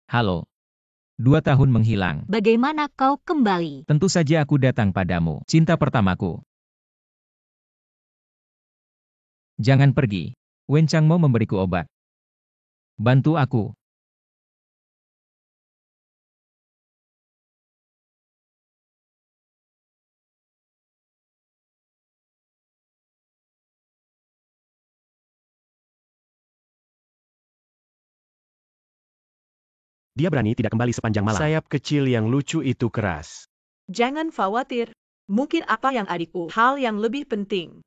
Halo. 2 tahun menghilang. Bagaimana kau kembali? Tentu saja aku datang padamu, cinta pertamaku. Jangan pergi. Wen Changmo memberiku obat. Bantu aku. Dia berani tidak kembali sepanjang malam. Sayap kecil yang lucu itu keras. Jangan khawatir. Mungkin apa yang adikku, hal yang lebih penting.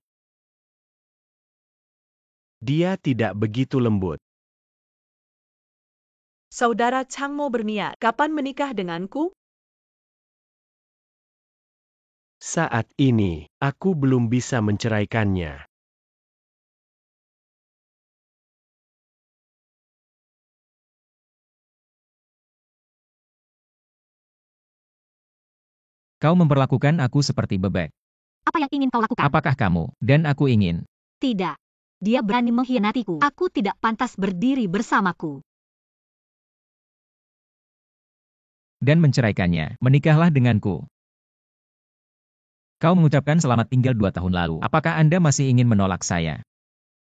Dia tidak begitu lembut. Saudara Changmo berniat, kapan menikah denganku? Saat ini, aku belum bisa menceraikannya. Kau memperlakukan aku seperti bebek. Apa yang ingin kau lakukan? Apakah kamu dan aku ingin? Tidak. Dia berani mengkhianatiku. Aku tidak pantas berdiri bersamaku. Dan menceraikannya. Menikahlah denganku. Kau mengucapkan selamat tinggal 2 tahun lalu. Apakah Anda masih ingin menolak saya?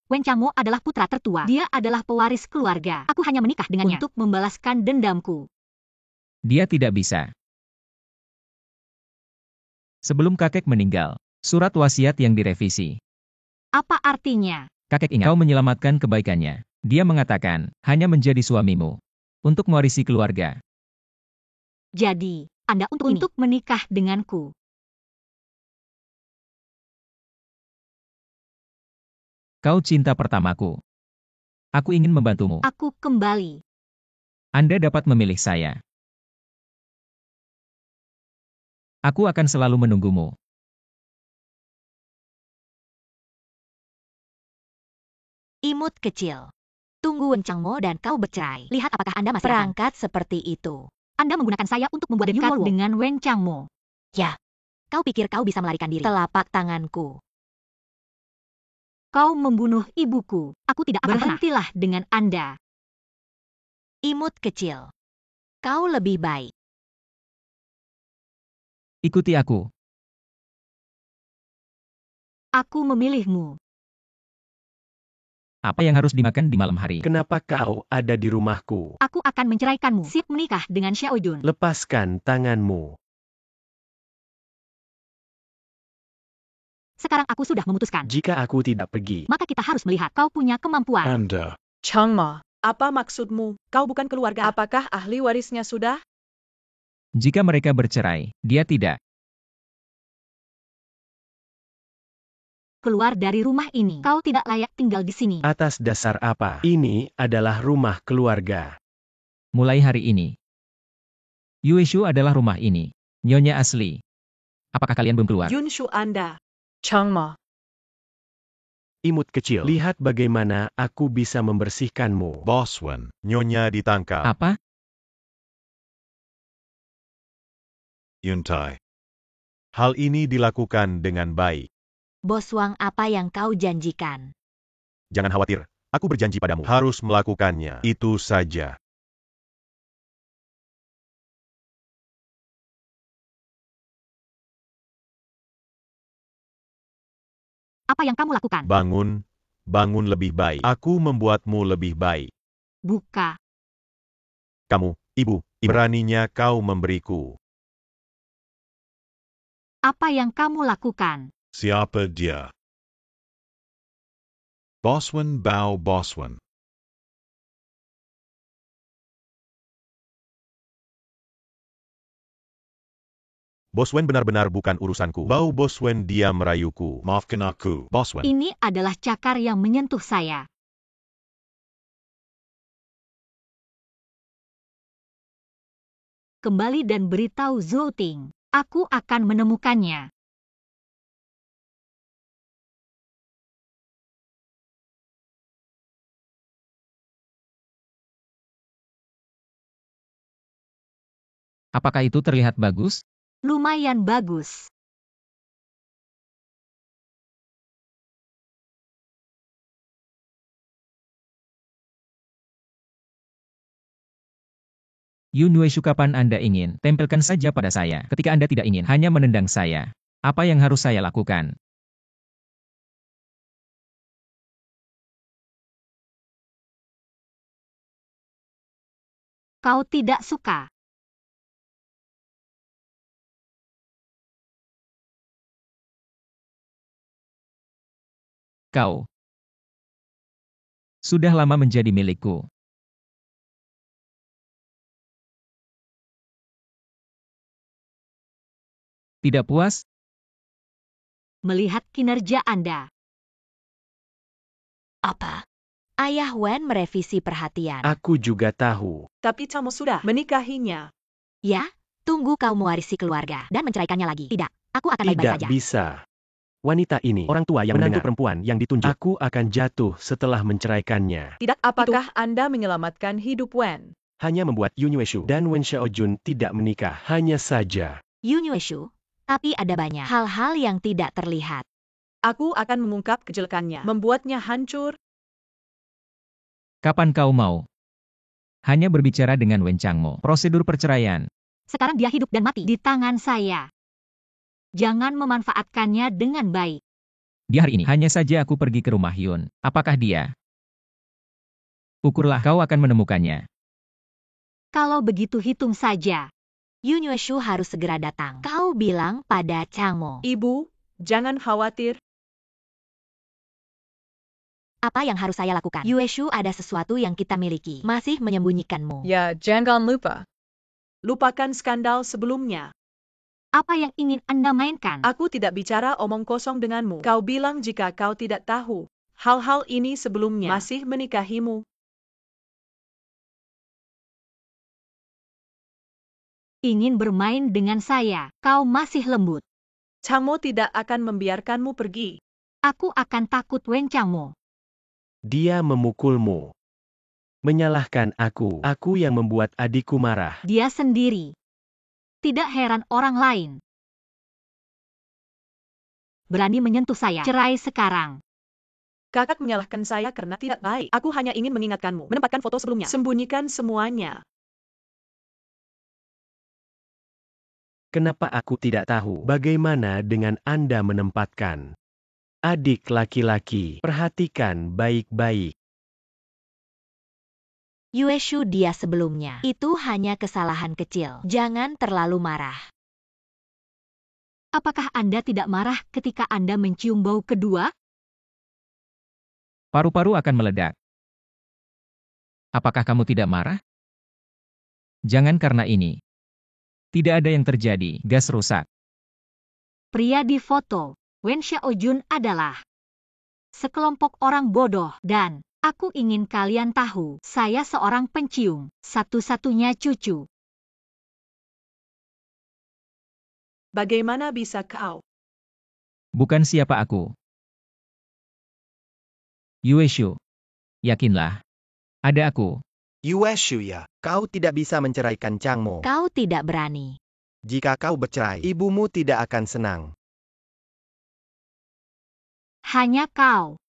Wen Changmo adalah putra tertua. Dia adalah pewaris keluarga. Aku hanya menikah dengannya untuk membalaskan dendamku. Dia tidak bisa. Sebelum kakek meninggal, surat wasiat yang direvisi. Apa artinya? Kakek ingat kau menyelamatkan kebaikannya. Dia mengatakan, hanya menjadi suamimu. Untuk mewarisi keluarga. Jadi, Anda untuk menikah denganku. Kau cinta pertamaku. Aku ingin membantumu. Aku kembali. Anda dapat memilih saya. Aku akan selalu menunggumu. Imut kecil. Tunggu Wen Changmo dan kau bercerai. Lihat apakah Anda masih perangkat seperti itu. Anda menggunakan saya untuk membuat dekat dengan Wen Changmo. Ya. Kau pikir kau bisa melarikan diri? Telapak tanganku. Kau membunuh ibuku. Aku tidak akan berhentilah dengan Anda. Imut kecil. Kau lebih baik. Ikuti aku. Aku memilihmu. Apa yang harus dimakan di malam hari? Kenapa kau ada di rumahku? Aku akan menceraikanmu. Sip menikah dengan Xiao Jun. Lepaskan tanganmu. Sekarang aku sudah memutuskan. Jika aku tidak pergi, Maka kita harus melihat kau punya kemampuan. Anda. Changmo, apa maksudmu? Kau bukan keluarga. Apakah ahli warisnya sudah? Jika mereka bercerai, dia tidak. Keluar dari rumah ini. Kau tidak layak tinggal di sini. atas dasar apa? Ini adalah rumah keluarga. Mulai hari ini. Yueshu adalah rumah ini. Nyonya asli. Apakah kalian belum keluar? Yunshu Anda. Changmo. Imut kecil, lihat bagaimana aku bisa membersihkanmu. Boswen. Nyonya ditangkap. Apa? Yuntai. Hal ini dilakukan dengan baik. Bos Wang, apa yang kau janjikan? Jangan khawatir, aku berjanji padamu. Harus melakukannya. Itu saja. Apa yang kamu lakukan? Bangun. Bangun lebih baik. Aku membuatmu lebih baik. Buka. Kamu, ibu, beraninya kau memberiku. Apa yang kamu lakukan? Siapa dia? Boswen Bao Boswen. Boswen benar-benar bukan urusanku. Bau Boswen dia merayuku. Maafkan aku, Boswen. Ini adalah cakar yang menyentuh saya. Kembali dan beritahu Zhou Ting. Aku akan menemukannya. Apakah itu terlihat bagus? Lumayan bagus. Yun Yueshu, kapan Anda ingin? Tempelkan saja pada saya. Ketika Anda tidak ingin hanya menendang saya, apa yang harus saya lakukan? Kau tidak suka. Kau sudah lama menjadi milikku. Tidak puas? Melihat kinerja Anda. Apa? Ayah Wen merevisi perhatian. Aku juga tahu. Tapi kamu sudah menikahinya. Ya, tunggu kau mewarisi keluarga dan menceraikannya lagi. Tidak, aku akan baik-baik Tidak saja. bisa. Wanita ini, orang tua yang menantu perempuan yang ditunjuk. Aku akan jatuh setelah menceraikannya. Tidak, apakah Anda menyelamatkan hidup Wen? Hanya membuat Yun Yueshu dan Wen Xiaojun tidak menikah. Hanya saja. Yun Yueshu, tapi ada banyak hal-hal yang tidak terlihat. Aku akan mengungkap kejelekannya, membuatnya hancur. Kapan kau mau? Hanya berbicara dengan Wen Changmo. Prosedur perceraian. Sekarang dia hidup dan mati di tangan saya. Jangan memanfaatkannya dengan baik. Di hari ini, hanya saja aku pergi ke rumah Yun. Apakah dia? Ukurlah, kau akan menemukannya. Kalau begitu hitung saja. Yun Yueshu harus segera datang. Kau bilang pada Changmo. Ibu, jangan khawatir. Apa yang harus saya lakukan? Yueshu, ada sesuatu yang kita miliki. Masih menyembunyikanmu. Ya, jangan lupa. Lupakan skandal sebelumnya. Apa yang ingin Anda mainkan? Aku tidak bicara omong kosong denganmu. Kau bilang jika kau tidak tahu hal-hal ini sebelumnya, masih menikahimu. Ingin bermain dengan saya. Kau masih lembut. Changmo tidak akan membiarkanmu pergi. Aku akan takut Wen Changmo. Dia memukulmu. Menyalahkan aku. Aku yang membuat adikku marah. Dia sendiri. Tidak heran orang lain. Berani menyentuh saya. Cerai sekarang. Kakak menyalahkan saya karena tidak baik. Aku hanya ingin mengingatkanmu. Menempatkan foto sebelumnya. Sembunyikan semuanya. Kenapa aku tidak tahu? Bagaimana dengan Anda menempatkan adik laki-laki? Perhatikan baik-baik. Yueshu, dia sebelumnya. Itu hanya kesalahan kecil. Jangan terlalu marah. Apakah Anda tidak marah ketika Anda mencium bau kedua? Paru-paru akan meledak. Apakah kamu tidak marah? Jangan karena ini. Tidak ada yang terjadi, gas rusak. Pria di foto, Wen Xiaojun, adalah sekelompok orang bodoh dan aku ingin kalian tahu, saya seorang pencium, satu-satunya cucu. Bagaimana bisa kau? Bukan siapa aku. Yueshu. Yakinlah. Ada aku. Yueshu ya, kau tidak bisa menceraikan Changmo. Kau tidak berani. Jika kau bercerai, ibumu tidak akan senang. Hanya kau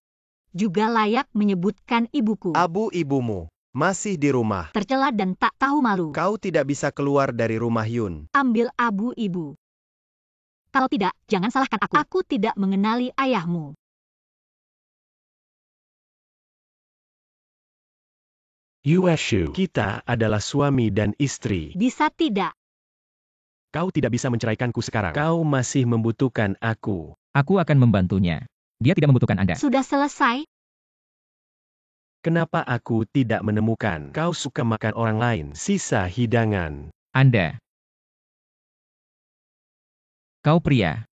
juga layak menyebutkan ibuku. Abu ibumu masih di rumah. Tercela dan tak tahu malu. Kau tidak bisa keluar dari rumah Yun. Ambil abu ibu. Kalau tidak, jangan salahkan aku. Aku tidak mengenali ayahmu. Yueshu, kita adalah suami dan istri. Bisa tidak? Kau tidak bisa menceraikanku sekarang. Kau masih membutuhkan aku. Aku akan membantunya. Dia tidak membutuhkan Anda. Sudah selesai? Kenapa aku tidak menemukan? Kau suka makan orang lain, sisa hidangan. Anda. Kau pria.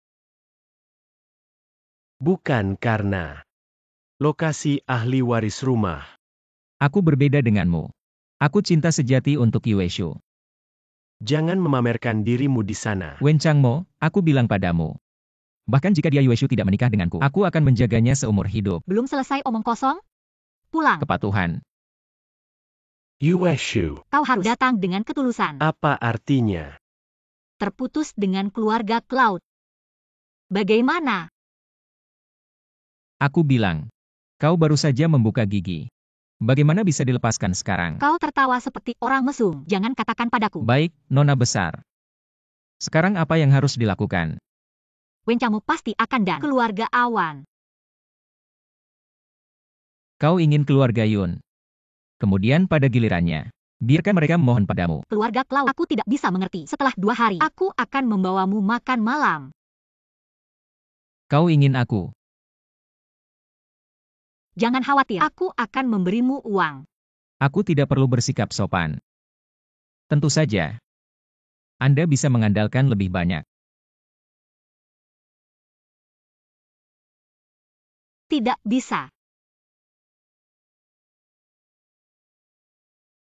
Bukan karena lokasi ahli waris rumah. Aku berbeda denganmu. Aku cinta sejati untuk Yueshu. Jangan memamerkan dirimu di sana. Wen Changmo, aku bilang padamu. Bahkan jika dia Yueshu tidak menikah denganku, aku akan menjaganya seumur hidup. Belum selesai omong kosong? Pulang. Kepatuhan. Yueshu, Kau harus datang dengan ketulusan. apa artinya? Terputus dengan keluarga Cloud. Bagaimana? Aku bilang. Kau baru saja membuka gigi. Bagaimana bisa dilepaskan sekarang? Kau tertawa seperti orang mesum. Jangan katakan padaku. Baik, Nona besar. Sekarang apa yang harus dilakukan? Wen Changmo pasti akan dan keluarga Awan. Kau ingin keluarga Yun. Kemudian pada gilirannya, biarkan mereka memohon padamu. Keluarga Cloud, aku tidak bisa mengerti. Setelah 2 hari, aku akan membawamu makan malam. Kau ingin aku. Jangan khawatir, aku akan memberimu uang. Aku tidak perlu bersikap sopan. Tentu saja. Anda bisa mengandalkan lebih banyak. Tidak bisa.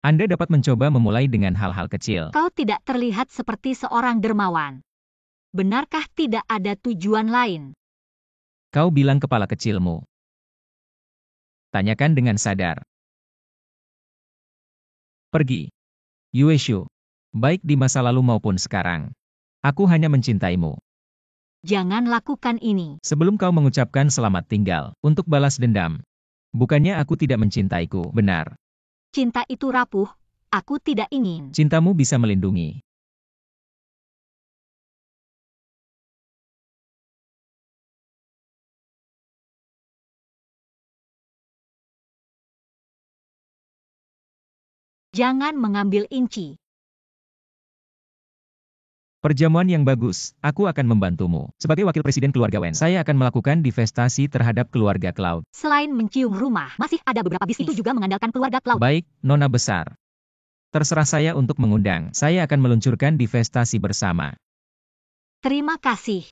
Anda dapat mencoba memulai dengan hal-hal kecil. Kau tidak terlihat seperti seorang dermawan. Benarkah tidak ada tujuan lain? Kau bilang kepala kecilmu. Tanyakan dengan sadar. Pergi. Yue Shu. Baik di masa lalu maupun sekarang. Aku hanya mencintaimu. Jangan lakukan ini. Sebelum kau mengucapkan selamat tinggal, untuk balas dendam. Bukannya aku tidak mencintaiku, benar. Cinta itu rapuh. Aku tidak ingin. Cintamu bisa melindungi. Jangan mengambil inci. Perjamuan yang bagus, aku akan membantumu. Sebagai wakil presiden keluarga Wen, saya akan melakukan divestasi terhadap keluarga Cloud. Selain mencium rumah, masih ada beberapa bisnis. Itu juga mengandalkan keluarga Cloud. Baik, Nona besar. Terserah saya untuk mengundang. Saya akan meluncurkan divestasi bersama. Terima kasih.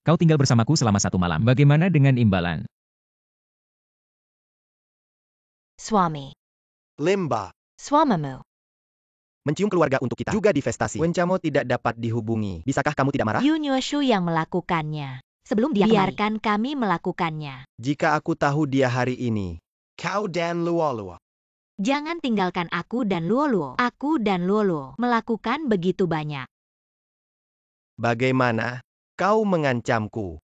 Kau tinggal bersamaku selama 1 malam. Bagaimana dengan imbalan? Suami. Limba. Suamimu. Mencium keluarga untuk kita. Juga divestasi. Wen Changmo tidak dapat dihubungi. Bisakah kamu tidak marah? Yun Yueshu yang melakukannya. Sebelum dia biarkan kami melakukannya. Jika aku tahu dia hari ini. Kau dan Luo. Jangan tinggalkan aku dan Luo. Aku dan Luo melakukan begitu banyak. Bagaimana? Kau mengancamku.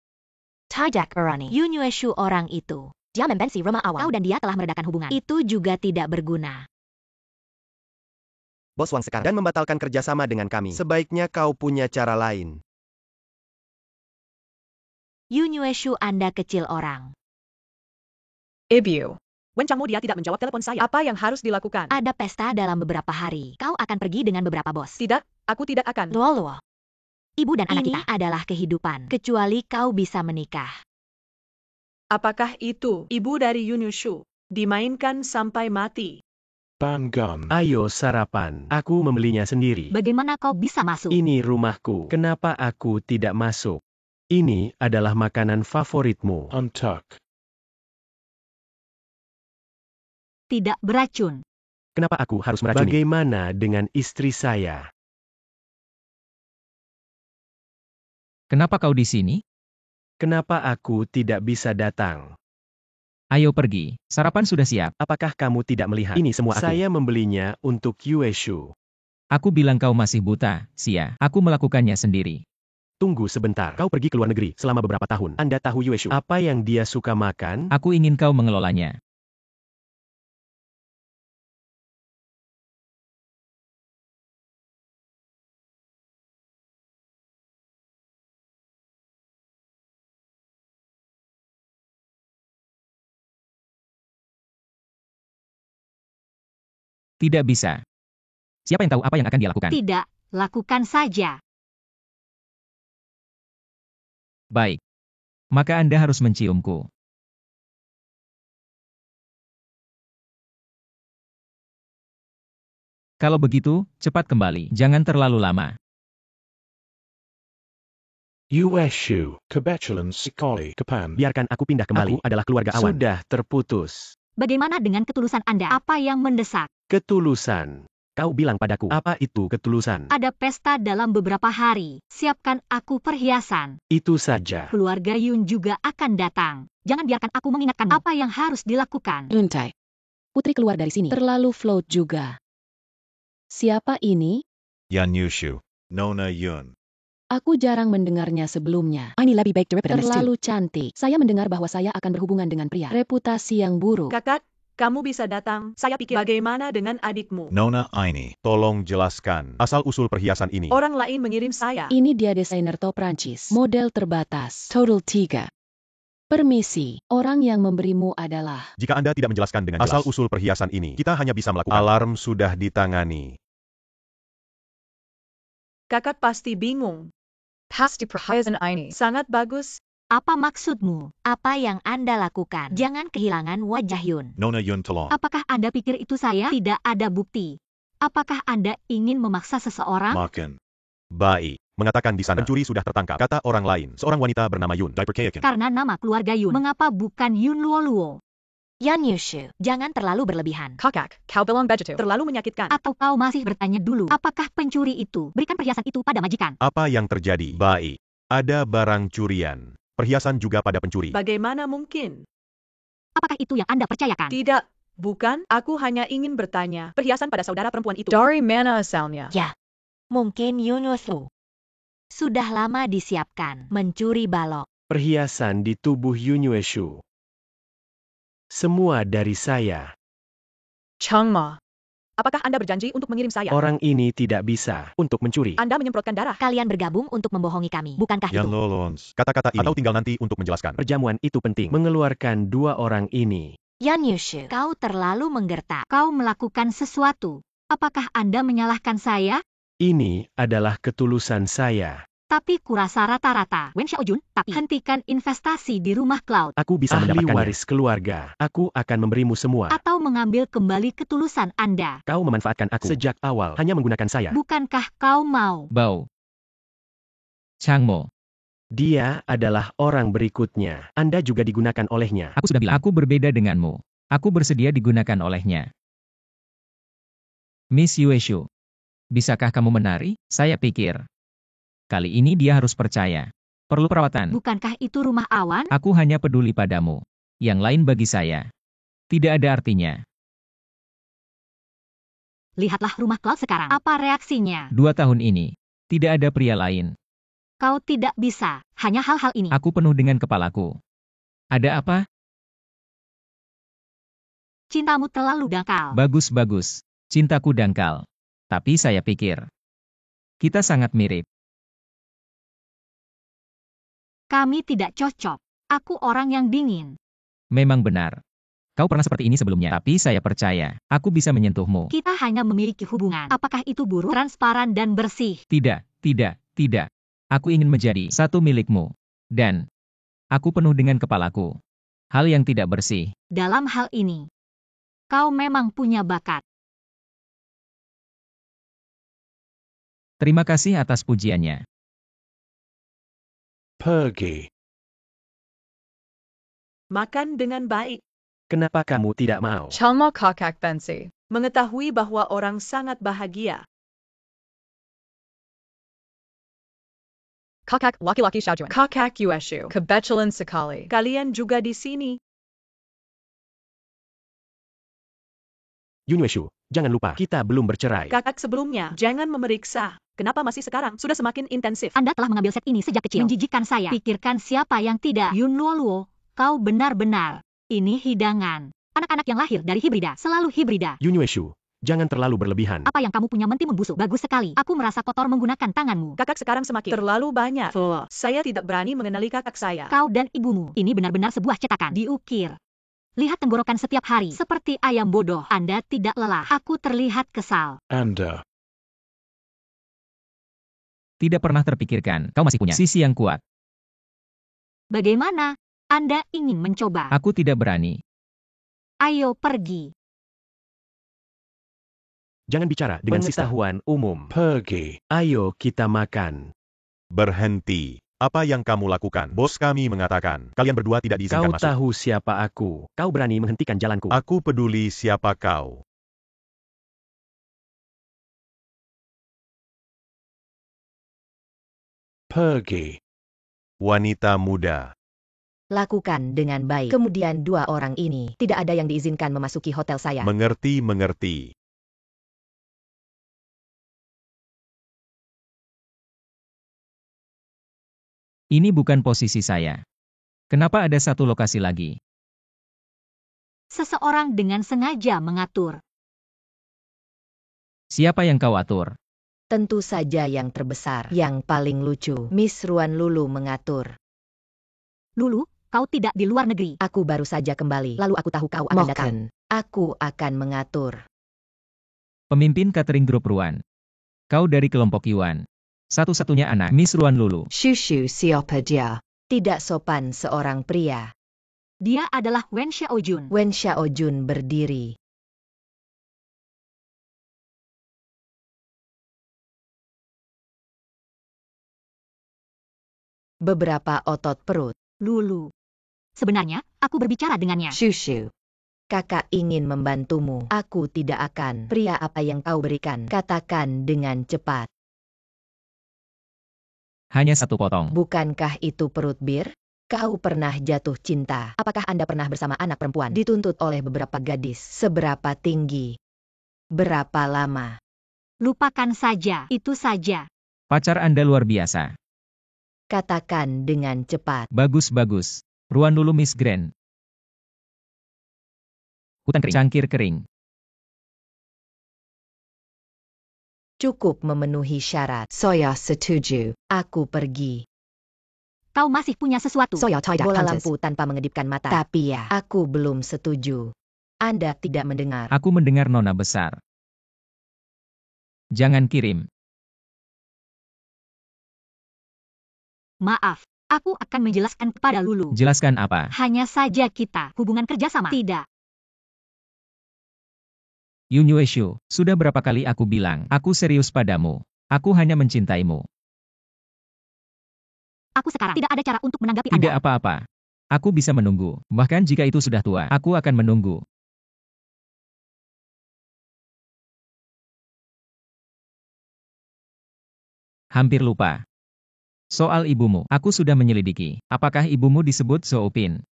Tajak Arani. Yun Yueshu orang itu. Dia membenci rumah Awan. Kau dan dia telah meredakan hubungan. Itu juga tidak berguna. Bos Wang sekarang dan membatalkan kerjasama dengan kami. Sebaiknya kau punya cara lain. Yun Yueshu, Anda kecil orang. Ibu. Wen Changmo dia tidak menjawab telepon saya. Apa yang harus dilakukan? Ada pesta dalam beberapa hari. Kau akan pergi dengan beberapa bos. Tidak, aku tidak akan. Luo. Ibu dan anak kita adalah kehidupan. Kecuali kau bisa menikah. Apakah itu ibu dari Yun Yueshu? Dimainkan sampai mati. Bangun. Ayo sarapan. Aku membelinya sendiri. Bagaimana kau bisa masuk? Ini rumahku. Kenapa aku tidak masuk? Ini adalah makanan favoritmu. Untuck. Tidak beracun. Kenapa aku harus meracuni? Bagaimana dengan istri saya? Kenapa kau di sini? Kenapa aku tidak bisa datang? Ayo pergi. Sarapan sudah siap. Apakah kamu tidak melihat? Ini semua aku. Saya membelinya untuk Yue Shu. Aku bilang kau masih buta, Sia. Aku melakukannya sendiri. Tunggu sebentar. Kau pergi ke luar negeri selama beberapa tahun. Anda tahu Yue Shu. Apa yang dia suka makan? Aku ingin kau mengelolanya. Tidak bisa. Siapa yang tahu apa yang akan dia lakukan? Tidak, lakukan saja. Baik. Maka Anda harus menciumku. Kalau begitu, cepat kembali. Jangan terlalu lama. Yue Shu, kebetulan sekali, Kapan. Biarkan aku pindah kembali. Aku adalah keluarga Awan. Sudah terputus. Bagaimana dengan ketulusan Anda? Apa yang mendesak? Ketulusan. Kau bilang padaku, apa itu ketulusan? Ada pesta dalam beberapa hari. Siapkan aku perhiasan. Itu saja. Keluarga Yun juga akan datang. Jangan biarkan aku mengingatkan apa yang harus dilakukan. Luntai. Putri keluar dari sini. Terlalu float juga. Siapa ini? Yan Yueshu. Nona Yun. Aku jarang mendengarnya sebelumnya. Ini lebih baik daripada Terlalu cantik. Saya mendengar bahwa saya akan berhubungan dengan pria. Reputasi yang buruk. Kakak, kamu bisa datang. Saya pikir bagaimana dengan adikmu? Nona ini. Tolong jelaskan asal-usul perhiasan ini. Orang lain mengirim saya. Ini dia desainer top Prancis. Model terbatas. Total 3. Permisi, orang yang memberimu adalah... Jika Anda tidak menjelaskan dengan jelas asal-usul perhiasan ini, kita hanya bisa melakukan. Alarm sudah ditangani. Kakak pasti bingung. Pasti perhiasan ini. Sangat bagus. Apa maksudmu? Apa yang Anda lakukan? Jangan kehilangan wajah Yun. Nona Yun tolong. Apakah Anda pikir itu saya? Tidak ada bukti. Apakah Anda ingin memaksa seseorang? Makan. Baik. Mengatakan di sana pencuri sudah tertangkap. Kata orang lain, seorang wanita bernama Yun. Dipercayakan. Karena nama keluarga Yun. Mengapa bukan Yun Luoluo? Yan Yushu, jangan terlalu berlebihan. Kakak, kau bilang begitu. Terlalu menyakitkan. Atau kau masih bertanya dulu, apakah pencuri itu berikan perhiasan itu pada majikan? Apa yang terjadi? Baik. Ada barang curian. Perhiasan juga pada pencuri. Bagaimana mungkin? Apakah itu yang Anda percayakan? Tidak, bukan. Aku hanya ingin bertanya. Perhiasan pada saudara perempuan itu. Dari mana asalnya? Ya, mungkin Yun Yusu. Sudah lama disiapkan, mencuri balok. Perhiasan di tubuh Yunyueshu. Semua dari saya. Changma. Apakah Anda berjanji untuk mengirim saya? Orang ini tidak bisa untuk mencuri. Anda menyemprotkan darah. Kalian bergabung untuk membohongi kami, bukankah Yan itu? Lolons. Kata-kata ini. Atau tinggal nanti untuk menjelaskan. Perjamuan itu penting. Mengeluarkan dua orang ini. Yan Yushu, kau terlalu menggertak. Kau melakukan sesuatu. Apakah Anda menyalahkan saya? Ini adalah ketulusan saya. Tapi kurasa rata-rata. Wen Xiaojun, tapi hentikan investasi di rumah cloud. Aku bisa Ahli mendapatkannya. waris keluarga. Aku akan memberimu semua. Atau mengambil kembali ketulusan Anda. Kau memanfaatkan aku. Sejak awal, hanya menggunakan saya. Bukankah kau mau? Bao. Changmo. Dia adalah orang berikutnya. Anda juga digunakan olehnya. Aku sudah bilang, aku berbeda denganmu. Aku bersedia digunakan olehnya. Miss Yueshu. Bisakah kamu menari? Saya pikir. Kali ini dia harus percaya. Perlu perawatan. Bukankah itu rumah awan? Aku hanya peduli padamu. Yang lain bagi saya. Tidak ada artinya. Lihatlah rumah cloud sekarang. Apa reaksinya? 2 tahun ini. Tidak ada pria lain. Kau tidak bisa. Hanya hal-hal ini. Aku penuh dengan kepalaku. Ada apa? Cintamu terlalu dangkal. Bagus-bagus. Cintaku dangkal. Tapi saya pikir. Kita sangat mirip. Kami tidak cocok. Aku orang yang dingin. Memang benar. Kau pernah seperti ini sebelumnya, tapi saya percaya. Aku bisa menyentuhmu. Kita hanya memiliki hubungan. Apakah itu buruk, transparan, dan bersih? Tidak, tidak, tidak. Aku ingin menjadi satu milikmu. Dan aku penuh dengan kepalaku. Hal yang tidak bersih. Dalam hal ini, kau memang punya bakat. Terima kasih atas pujiannya. Pergi. Makan dengan baik. Kenapa kamu tidak mau? Chalma kakak bensi. Mengetahui bahwa orang sangat bahagia. Kakak laki-laki Xiaojuan. Kakak Yueshu. Kebetulan sekali. Kalian juga di sini. Yunyueshu, jangan lupa, kita belum bercerai. Kakak sebelumnya, jangan memeriksa. Kenapa masih sekarang? Sudah semakin intensif. Anda telah mengambil set ini sejak kecil. Menjijikkan saya. Pikirkan siapa yang tidak. Yun Luoluo, kau benar-benar. Ini hidangan. Anak-anak yang lahir dari hibrida, selalu hibrida. Yunyueshu, jangan terlalu berlebihan. Apa yang kamu punya mentimun busuk? Bagus sekali. Aku merasa kotor menggunakan tanganmu. Kakak sekarang semakin terlalu banyak. Saya tidak berani mengenali kakak saya. Kau dan ibumu. Ini benar-benar sebuah cetakan. Diukir. Lihat tenggorokan setiap hari. Seperti ayam bodoh. Anda tidak lelah. Aku terlihat kesal. Anda. Tidak pernah terpikirkan, kau masih punya sisi yang kuat. Bagaimana? Anda ingin mencoba? Aku tidak berani. Ayo pergi. Jangan bicara dengan pengetahuan umum. Pergi. Ayo kita makan. Berhenti. Apa yang kamu lakukan? Bos kami mengatakan, kalian berdua tidak diizinkan Kau masuk. tahu siapa aku. Kau berani menghentikan jalanku. Aku peduli siapa kau. Pergi. Wanita muda. Lakukan dengan baik. Kemudian dua orang ini tidak ada yang diizinkan memasuki hotel saya. Mengerti. Ini bukan posisi saya. Kenapa ada satu lokasi lagi? Seseorang dengan sengaja mengatur. Siapa yang kau atur? Tentu saja yang terbesar, yang paling lucu. Miss Ruan Lulu mengatur. Lulu, kau tidak di luar negeri. Aku baru saja kembali, lalu aku tahu kau akan datang. Aku akan mengatur. Pemimpin catering grup Ruan. Kau dari kelompok Yuan. Satu-satunya anak Miss Ruan Lulu. Shushu siapa dia? Tidak sopan seorang pria. Dia adalah Wen Xiaojun. Wen Xiaojun berdiri. Beberapa otot perut. Lulu. Sebenarnya, aku berbicara dengannya. Shushu. Kakak ingin membantumu. Aku tidak akan. Pria apa yang kau berikan? Katakan dengan cepat. Hanya satu potong. Bukankah itu perut bir? Kau pernah jatuh cinta. Apakah Anda pernah bersama anak perempuan? Dituntut oleh beberapa gadis. Seberapa tinggi? Berapa lama? Lupakan saja, itu saja. Pacar Anda luar biasa. Katakan dengan cepat. Bagus-bagus. Ruan Lulu Miss Grand. Hutan kering. Cangkir kering. Cukup memenuhi syarat. Saya setuju. Aku pergi. Kau masih punya sesuatu. Bola lampu tanpa mengedipkan mata. Tapi ya, aku belum setuju. Anda tidak mendengar. Aku mendengar nona besar. Jangan kirim. Maaf, aku akan menjelaskan kepada Lulu. Jelaskan apa? Hanya saja kita hubungan kerjasama. Tidak. Yun Yueshu, sudah berapa kali aku bilang, aku serius padamu. Aku hanya mencintaimu. Aku sekarang tidak ada cara untuk menanggapi Tidak Anda. apa-apa. Aku bisa menunggu. Bahkan jika itu sudah tua, aku akan menunggu. Hampir lupa. Soal ibumu, aku sudah menyelidiki. Apakah ibumu disebut Zoopin?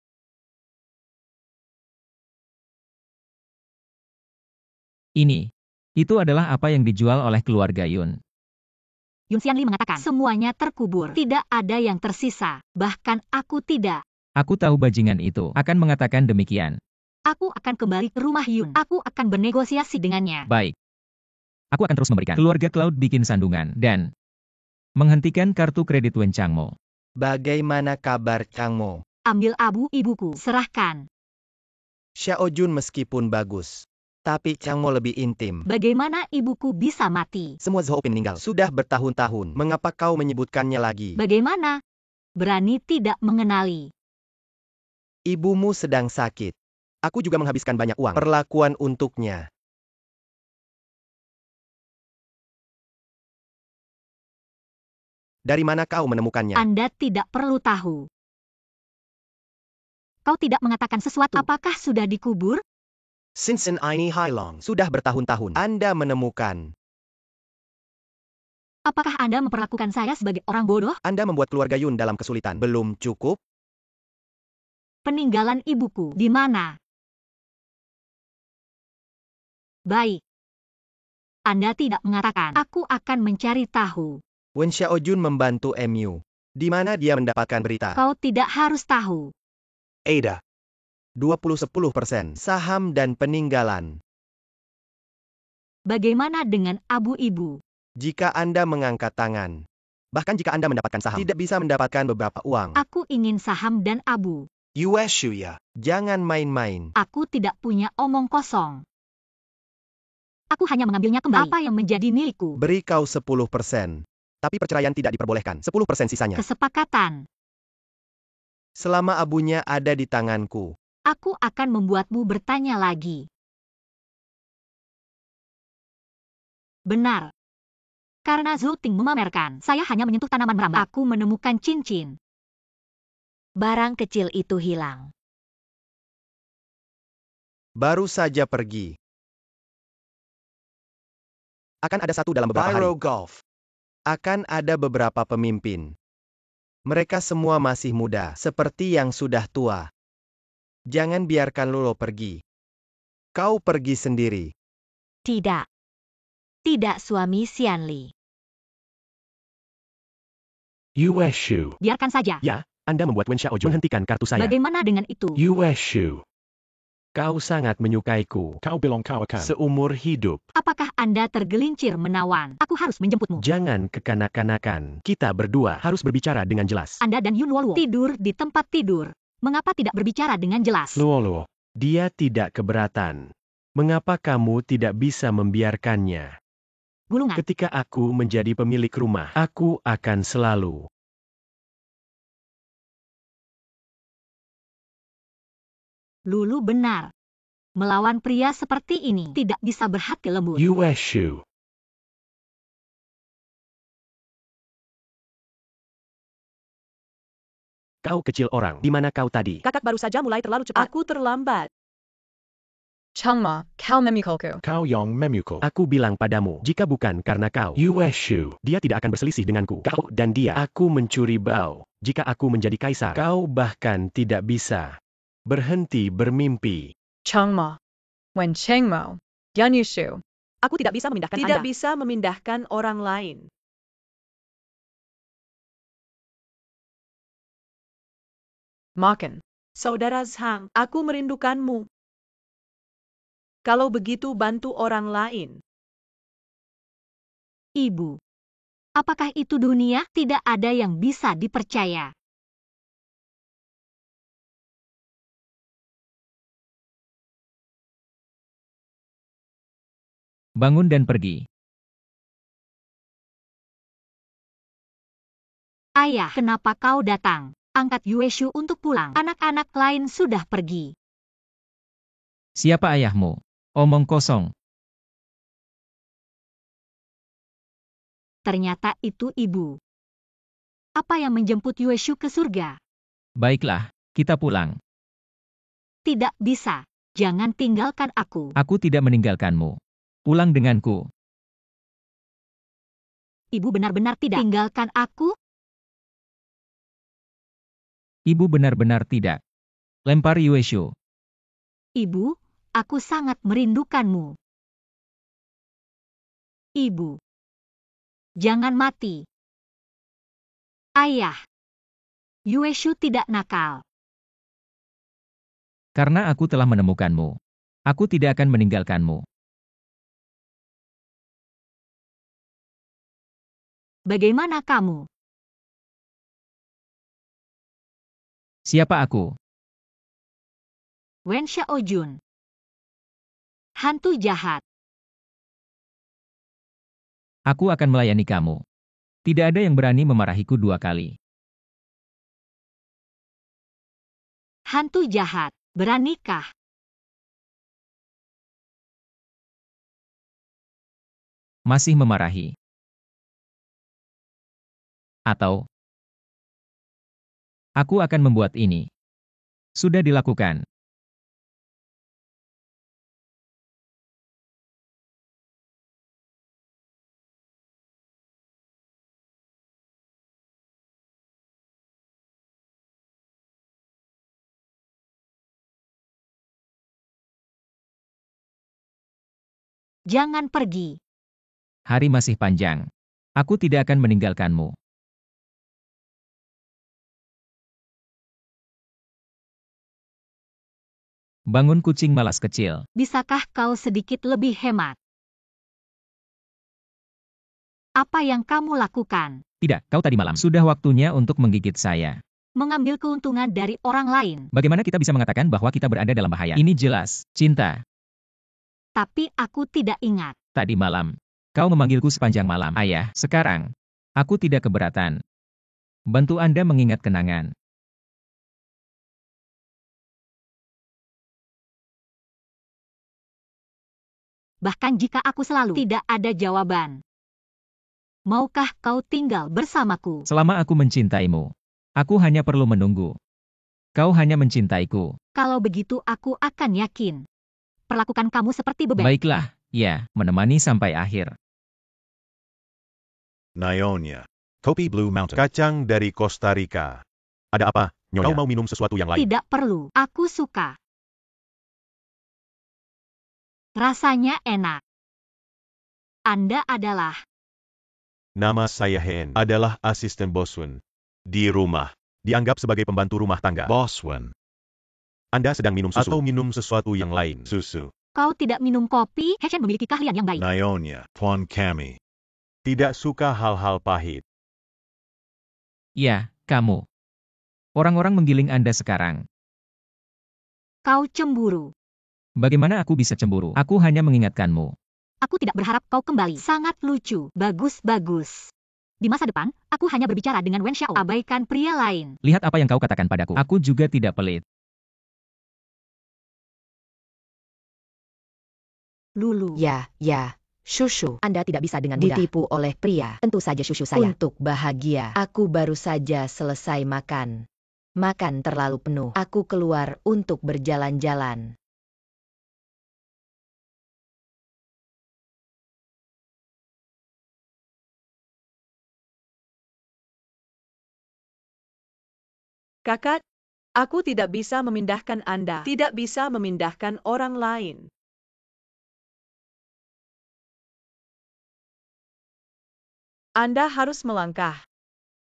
Ini. Itu adalah apa yang dijual oleh keluarga Yun. Yun Xianli mengatakan, semuanya terkubur. Tidak ada yang tersisa. Bahkan aku tidak. Aku tahu bajingan itu akan mengatakan demikian. Aku akan kembali ke rumah Yun. Aku akan bernegosiasi dengannya. Baik. Aku akan terus memberikan. Keluarga Cloud bikin sandungan dan menghentikan kartu kredit Wen Changmo. Bagaimana kabar Changmo? Ambil abu ibuku. Serahkan. Xiaojun meskipun bagus, tapi Changmo lebih intim. Bagaimana ibuku bisa mati? Semua Zoopin meninggal. Sudah bertahun-tahun. Mengapa kau menyebutkannya lagi? Bagaimana? Berani tidak mengenali. Ibumu sedang sakit. Aku juga menghabiskan banyak uang. Perlakuan untuknya. Dari mana kau menemukannya? Anda tidak perlu tahu. Kau tidak mengatakan sesuatu. Apakah sudah dikubur? Since ini Hailong. Sudah bertahun-tahun. Anda menemukan. Apakah Anda memperlakukan saya sebagai orang bodoh? Anda membuat keluarga Yun dalam kesulitan. Belum cukup? Peninggalan ibuku di mana? Baik. Anda tidak mengatakan. Aku akan mencari tahu. Wen Xiaojun membantu MU. Di mana dia mendapatkan berita? Kau tidak harus tahu. Ada. 20-10% saham dan peninggalan. Bagaimana dengan abu ibu? Jika Anda mengangkat tangan, bahkan jika Anda mendapatkan saham, tidak bisa mendapatkan beberapa uang. Aku ingin saham dan abu. Yueshuya, jangan main-main. Aku tidak punya omong kosong. Aku hanya mengambilnya kembali. Apa yang menjadi milikku? Beri kau 10%. Tapi perceraian tidak diperbolehkan. 10% sisanya. Kesepakatan. Selama abunya ada di tanganku. Aku akan membuatmu bertanya lagi. Benar. Karena Zouting memamerkan, saya hanya menyentuh tanaman merambat. Aku menemukan cincin. Barang kecil itu hilang. Baru saja pergi. Akan ada satu dalam beberapa hari. Golf. Akan ada beberapa pemimpin. Mereka semua masih muda, seperti yang sudah tua. Jangan biarkan Lulu pergi. Kau pergi sendiri. Tidak. Tidak suami Xianli. Yueshu. Biarkan saja. Ya, Anda membuat Wen Xiaojun menghentikan kartu saya. Bagaimana dengan itu? Yueshu. Kau sangat menyukaiku. Kau bilang kau akan. Seumur hidup. Apakah Anda tergelincir menawan? Aku harus menjemputmu. Jangan kekanak-kanakan. Kita berdua harus berbicara dengan jelas. Anda dan Yun Luoluo tidur di tempat tidur. Mengapa tidak berbicara dengan jelas? Luoluo, dia tidak keberatan. Mengapa kamu tidak bisa membiarkannya? Gulungan. Ketika aku menjadi pemilik rumah, aku akan selalu. Lulu benar. Melawan pria seperti ini tidak bisa berhati lembut. Yueshu. Kau kecil orang, di mana kau tadi? Kakak baru saja mulai terlalu cepat. Aku terlambat. Changma, kau memukulku. Kau yang memukul. Aku bilang padamu, jika bukan karena kau, Yueshu, dia tidak akan berselisih denganku. Kau dan dia, aku mencuri bau. Jika aku menjadi kaisar, kau bahkan tidak bisa berhenti bermimpi. Changma. Wen Chengmo. Yan Yushu. Aku tidak bisa memindahkan Anda. Tidak bisa memindahkan orang lain. Makan. Saudara Zhang, aku merindukanmu. Kalau begitu bantu orang lain. Ibu. Apakah itu dunia? Tidak ada yang bisa dipercaya. Bangun dan pergi. Ayah, kenapa kau datang? Angkat Yueshu untuk pulang. Anak-anak lain sudah pergi. Siapa ayahmu? Omong kosong. Ternyata itu ibu. Apa yang menjemput Yueshu ke surga? Baiklah, kita pulang. Tidak bisa. Jangan tinggalkan aku. Aku tidak meninggalkanmu. Pulang denganku. Ibu benar-benar tidak tinggalkan aku? Ibu benar-benar tidak. Lempar Yueshu. Ibu, aku sangat merindukanmu. Ibu. Jangan mati. Ayah. Yueshu tidak nakal. Karena aku telah menemukanmu. Aku tidak akan meninggalkanmu. Bagaimana kamu? Siapa aku? Wen Xiaojun. Hantu jahat. Aku akan melayani kamu. Tidak ada yang berani memarahiku 2 kali. Hantu jahat. Beranikah? Masih memarahi. Atau, aku akan membuat ini. Sudah dilakukan. Jangan pergi. Hari masih panjang. Aku tidak akan meninggalkanmu. Bangun kucing malas kecil. Bisakah kau sedikit lebih hemat? Apa yang kamu lakukan? Tidak, kau tadi malam. Sudah waktunya untuk menggigit saya. Mengambil keuntungan dari orang lain. Bagaimana kita bisa mengatakan bahwa kita berada dalam bahaya? Ini jelas, cinta. Tapi aku tidak ingat. Tadi malam, kau memanggilku sepanjang malam. Ayah, sekarang, aku tidak keberatan. Bantu Anda mengingat kenangan. Bahkan jika aku selalu tidak ada jawaban. Maukah kau tinggal bersamaku? Selama aku mencintaimu, aku hanya perlu menunggu. Kau hanya mencintaiku. Kalau begitu aku akan yakin. Perlakukan kamu seperti beban. Baiklah, ya, menemani sampai akhir. Nyonya. Kopi Blue Mountain. Kacang dari Costa Rica. Ada apa, Nyonya? Kau mau minum sesuatu yang lain? Tidak perlu. Aku suka. Rasanya enak. Anda adalah... Nama saya Hen. Adalah asisten Boswen. Di rumah. Dianggap sebagai pembantu rumah tangga. Boswen. Anda sedang minum susu atau minum sesuatu yang lain. Susu. Kau tidak minum kopi? Heshen memiliki keahlian yang baik. Nyonya. Tuan Kami. Tidak suka hal-hal pahit. Ya, kamu. Orang-orang menggiling Anda sekarang. Kau cemburu. Bagaimana aku bisa cemburu? Aku hanya mengingatkanmu. Aku tidak berharap kau kembali. Sangat lucu. Bagus. Di masa depan, aku hanya berbicara dengan Wen Xiao. Abaikan pria lain. Lihat apa yang kau katakan padaku. Aku juga tidak pelit. Lulu. Ya. Shushu, Anda tidak bisa dengan mudah ditipu oleh pria. Tentu saja Shushu saya. Untuk bahagia, aku baru saja selesai makan. Makan terlalu penuh. Aku keluar untuk berjalan-jalan. Kakak, aku tidak bisa memindahkan Anda. Tidak bisa memindahkan orang lain. Anda harus melangkah.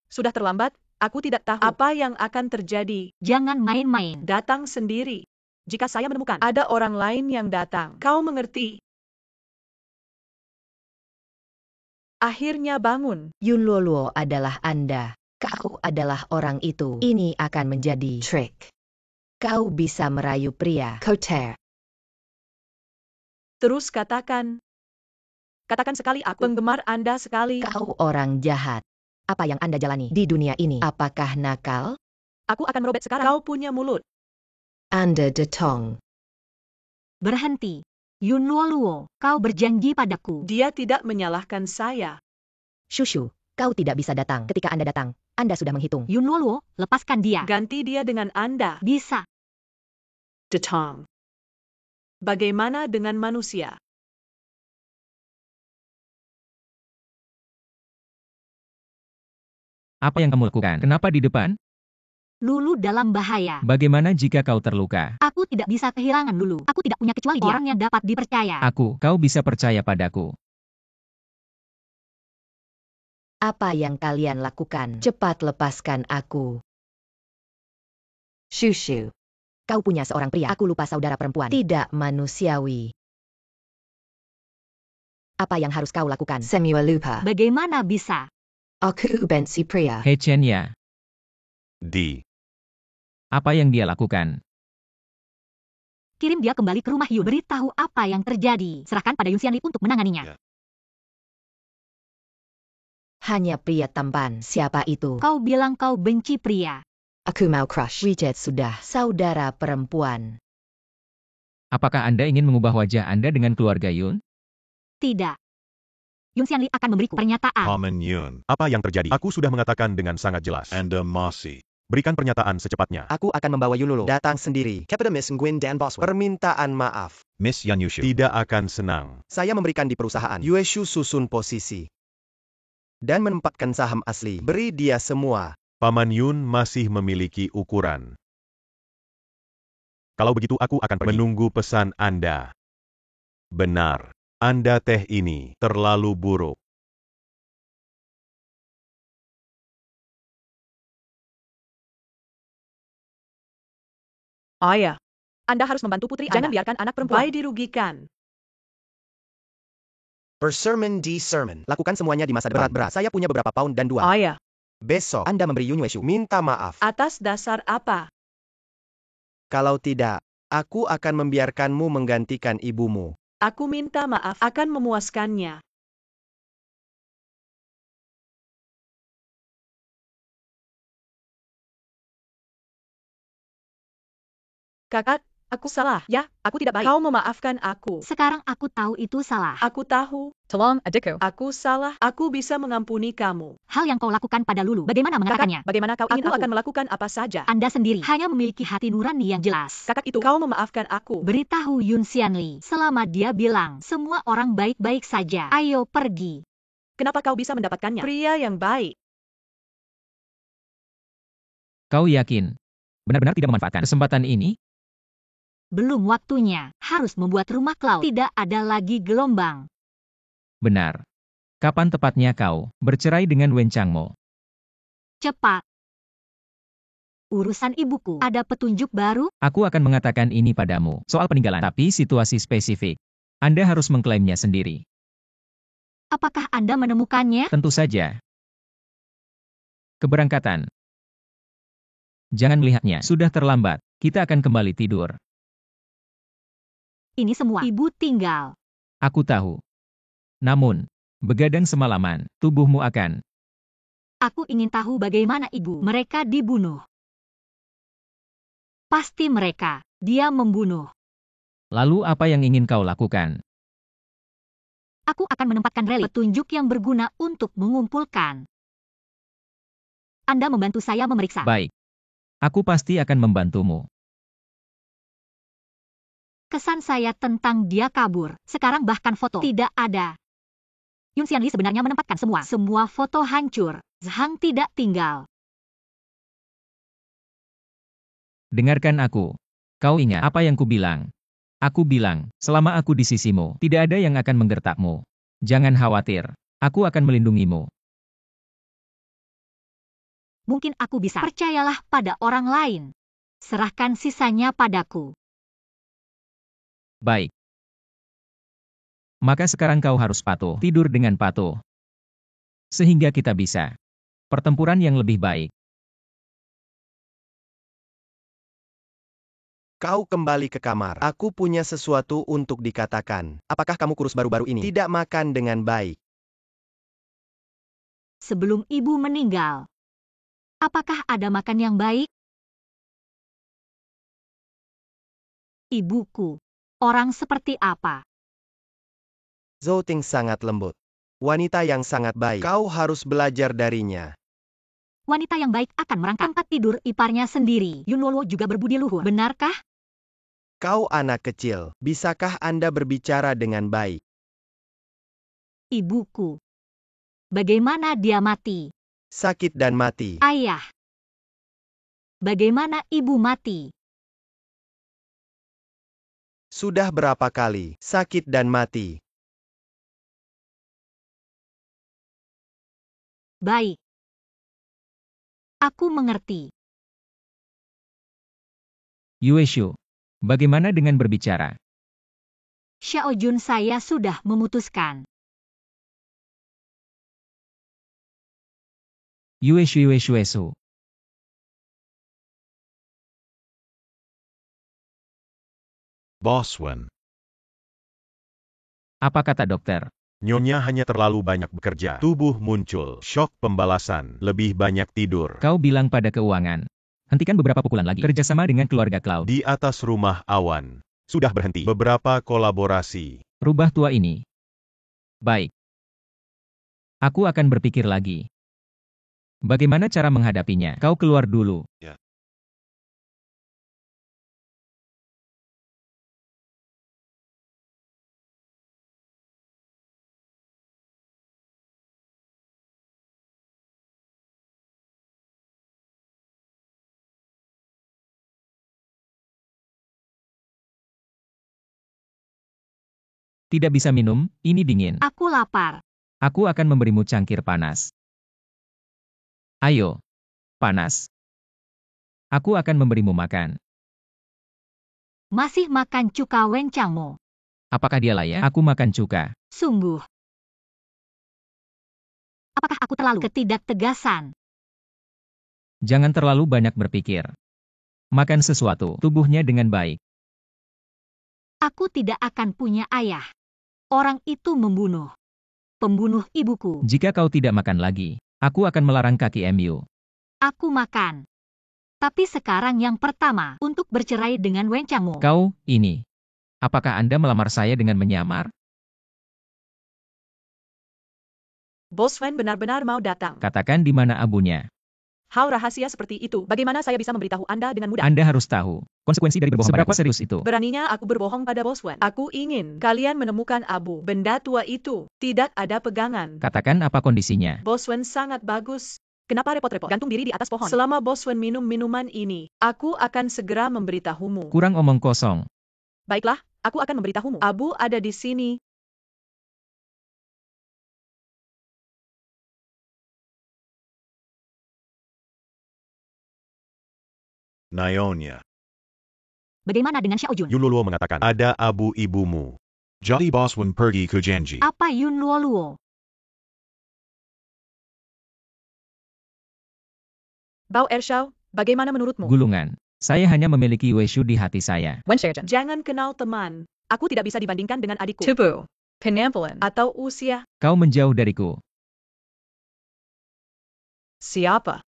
Sudah terlambat, aku tidak tahu apa yang akan terjadi. Jangan main-main. Datang sendiri. Jika saya menemukan ada orang lain yang datang, kau mengerti. Akhirnya bangun. Yun Luoluo adalah Anda. Kau adalah orang itu. Ini akan menjadi trik. Kau bisa merayu pria. Koter. Terus katakan. Katakan sekali aku penggemar Anda sekali. Kau orang jahat. Apa yang Anda jalani di dunia ini? Apakah nakal? Aku akan merobek sekarang. Kau punya mulut. Anda detong. Berhenti. Yun Luoluo, kau berjanji padaku. Dia tidak menyalahkan saya. Shushu, kau tidak bisa datang. Ketika Anda datang, Anda sudah menghitung. Yun Luoluo, lepaskan dia. Ganti dia dengan Anda. Bisa. Detong. Bagaimana dengan manusia? Apa yang kamu lakukan? Kenapa di depan? Lulu dalam bahaya. Bagaimana jika kau terluka? Aku tidak bisa kehilangan Lulu. Aku tidak punya kecuali dia. Orang yang dapat dipercaya. Kau bisa percaya padaku. Apa yang kalian lakukan? Cepat lepaskan aku. Shushu. Kau punya seorang pria. Aku lupa saudara perempuan. Tidak manusiawi. Apa yang harus kau lakukan? Semua lupa. Bagaimana bisa? Aku benci pria. Hei Chen ya. Apa yang dia lakukan? Kirim dia kembali ke rumah Yun. Beritahu apa yang terjadi. Serahkan pada Yun Xianli untuk menanganinya. Ya. Hanya pria tampan. Siapa itu? Kau bilang kau benci pria. Aku mau crush. Widget sudah saudara perempuan. Apakah Anda ingin mengubah wajah Anda dengan keluarga Yun? Tidak. Yun Xianli akan memberiku pernyataan. Paman Yun. Apa yang terjadi? Aku sudah mengatakan dengan sangat jelas. Anda masih. Berikan pernyataan secepatnya. Aku akan membawa Yun Luoluo datang sendiri. Kepada Miss Nguyen dan Boswell. Permintaan maaf. Miss Yan Yushu. Tidak akan senang. Saya memberikan di perusahaan. Yueshu susun posisi. Dan menempatkan saham asli. Beri dia semua. Paman Yun masih memiliki ukuran. Kalau begitu aku akan pergi. Menunggu pesan Anda. Benar. Anda teh ini terlalu buruk. Ayah. Anda harus membantu putri Anda. Jangan biarkan anak perempuan dirugikan. Bersermon di sermon. Lakukan semuanya di masa depan. Berat-berat. Saya punya beberapa pound dan 2. Ayah. Besok Anda memberi Yun Yueshu. Minta maaf. Atas dasar apa? Kalau tidak, aku akan membiarkanmu menggantikan ibumu. Aku minta maaf akan memuaskannya. Kakak, aku salah. Ya, aku tidak baik. Kau memaafkan aku. Sekarang aku tahu itu salah. Aku tahu. Tolong adikku. Aku salah. Aku bisa mengampuni kamu. Hal yang kau lakukan pada Lulu. Bagaimana mengatakannya? Kakak, bagaimana kau ingin aku akan melakukan apa saja? Anda sendiri hanya memiliki hati nurani yang jelas. Kakak itu, kau memaafkan aku. Beritahu Yun Xianli. Selama dia bilang semua orang baik-baik saja. Ayo pergi. Kenapa kau bisa mendapatkannya? Pria yang baik. Kau yakin? Benar-benar tidak memanfaatkan kesempatan ini? Belum waktunya. Harus membuat rumah Cloud. Tidak ada lagi gelombang. Benar. Kapan tepatnya kau bercerai dengan Wen Changmo? Cepat. Urusan ibuku. Ada petunjuk baru? Aku akan mengatakan ini padamu, soal peninggalan, tapi situasi spesifik. Anda harus mengklaimnya sendiri. Apakah Anda menemukannya? Tentu saja. Keberangkatan. Jangan melihatnya, sudah terlambat. Kita akan kembali tidur. Ini semua ibu tinggal. Aku tahu. Namun, begadang semalaman, tubuhmu akan... Aku ingin tahu bagaimana ibu mereka dibunuh. Pasti mereka. Dia membunuh. Lalu apa yang ingin kau lakukan? Aku akan menempatkan relik petunjuk yang berguna untuk mengumpulkan. Anda membantu saya memeriksa. Baik. Aku pasti akan membantumu. Kesan saya tentang dia kabur. Sekarang bahkan foto tidak ada. Yun Xianli sebenarnya menempatkan semua foto hancur. Zhang tidak tinggal. Dengarkan aku. Kau ingat apa yang kubilang? Aku bilang, selama aku di sisimu, tidak ada yang akan menggertakmu. Jangan khawatir. Aku akan melindungimu. Mungkin aku bisa. Percayalah pada orang lain. Serahkan sisanya padaku. Baik. Maka sekarang kau harus patuh. Tidur dengan patuh. Sehingga kita bisa. Pertempuran yang lebih baik. Kau kembali ke kamar. Aku punya sesuatu untuk dikatakan. Apakah kamu kurus baru-baru ini? Tidak makan dengan baik. Sebelum ibu meninggal. Apakah ada makan yang baik? Ibuku. Orang seperti apa? Zhou Ting sangat lembut. Wanita yang sangat baik. Kau harus belajar darinya. Wanita yang baik akan merangkak tempat tidur iparnya sendiri. Yun Luoluo juga berbudi luhur. Benarkah? Kau anak kecil. Bisakah Anda berbicara dengan baik? Ibuku. Bagaimana dia mati? Sakit dan mati. Ayah. Bagaimana ibu mati? Sudah berapa kali sakit dan mati? Baik. Aku mengerti. Yue Shu. Bagaimana dengan berbicara? Xiao Jun saya sudah memutuskan. Yue Shu. Boswen. Apa kata dokter? Nyonya hanya terlalu banyak bekerja. Tubuh muncul. Shock pembalasan. Lebih banyak tidur. Kau bilang pada keuangan. Hentikan beberapa pukulan lagi. Kerjasama dengan keluarga Cloud. Di atas rumah awan. Sudah berhenti. Beberapa kolaborasi. Rubah tua ini. Baik. Aku akan berpikir lagi. Bagaimana cara menghadapinya? Kau keluar dulu. Ya. Tidak bisa minum, ini dingin. Aku lapar. Aku akan memberimu cangkir panas. Ayo. Panas. Aku akan memberimu makan. Masih makan cuka Wencangmo. Apakah dia layak? Aku makan cuka. Sungguh. Apakah aku terlalu ketidaktegasan? Jangan terlalu banyak berpikir. Makan sesuatu, tubuhnya dengan baik. Aku tidak akan punya ayah. Orang itu membunuh. Pembunuh ibuku. Jika kau tidak makan lagi, aku akan melarang kaki MU. Aku makan. Tapi sekarang yang pertama, untuk bercerai dengan Wencangmo. Kau, ini. Apakah Anda melamar saya dengan menyamar? Boswen benar-benar mau datang. Katakan di mana abunya. Hal rahasia seperti itu, bagaimana saya bisa memberitahu Anda dengan mudah? Anda harus tahu konsekuensi dari berbohong. Seberapa serius itu? Beraninya aku berbohong pada Boswen. Aku ingin kalian menemukan abu. Benda tua itu tidak ada pegangan. Katakan apa kondisinya. Boswen sangat bagus. Kenapa repot-repot gantung diri di atas pohon? Selama Boswen minum minuman ini, aku akan segera memberitahumu. Kurang omong kosong. Baiklah, aku akan memberitahumu. Abu ada di sini. Nyonya. Bagaimana dengan Xiao Jun? Yuluo mengatakan, ada abu ibumu. Jadi Boswan pergi ke janji. Apa Yun Luo? Bao Ershao, bagaimana menurutmu? Gulungan. Saya hanya memiliki Yueshu di hati saya. Wen Xiaojun. Jangan kenal teman. Aku tidak bisa dibandingkan dengan adikku. Tubu. Penampilan. Atau usia. Kau menjauh dariku. Siapa?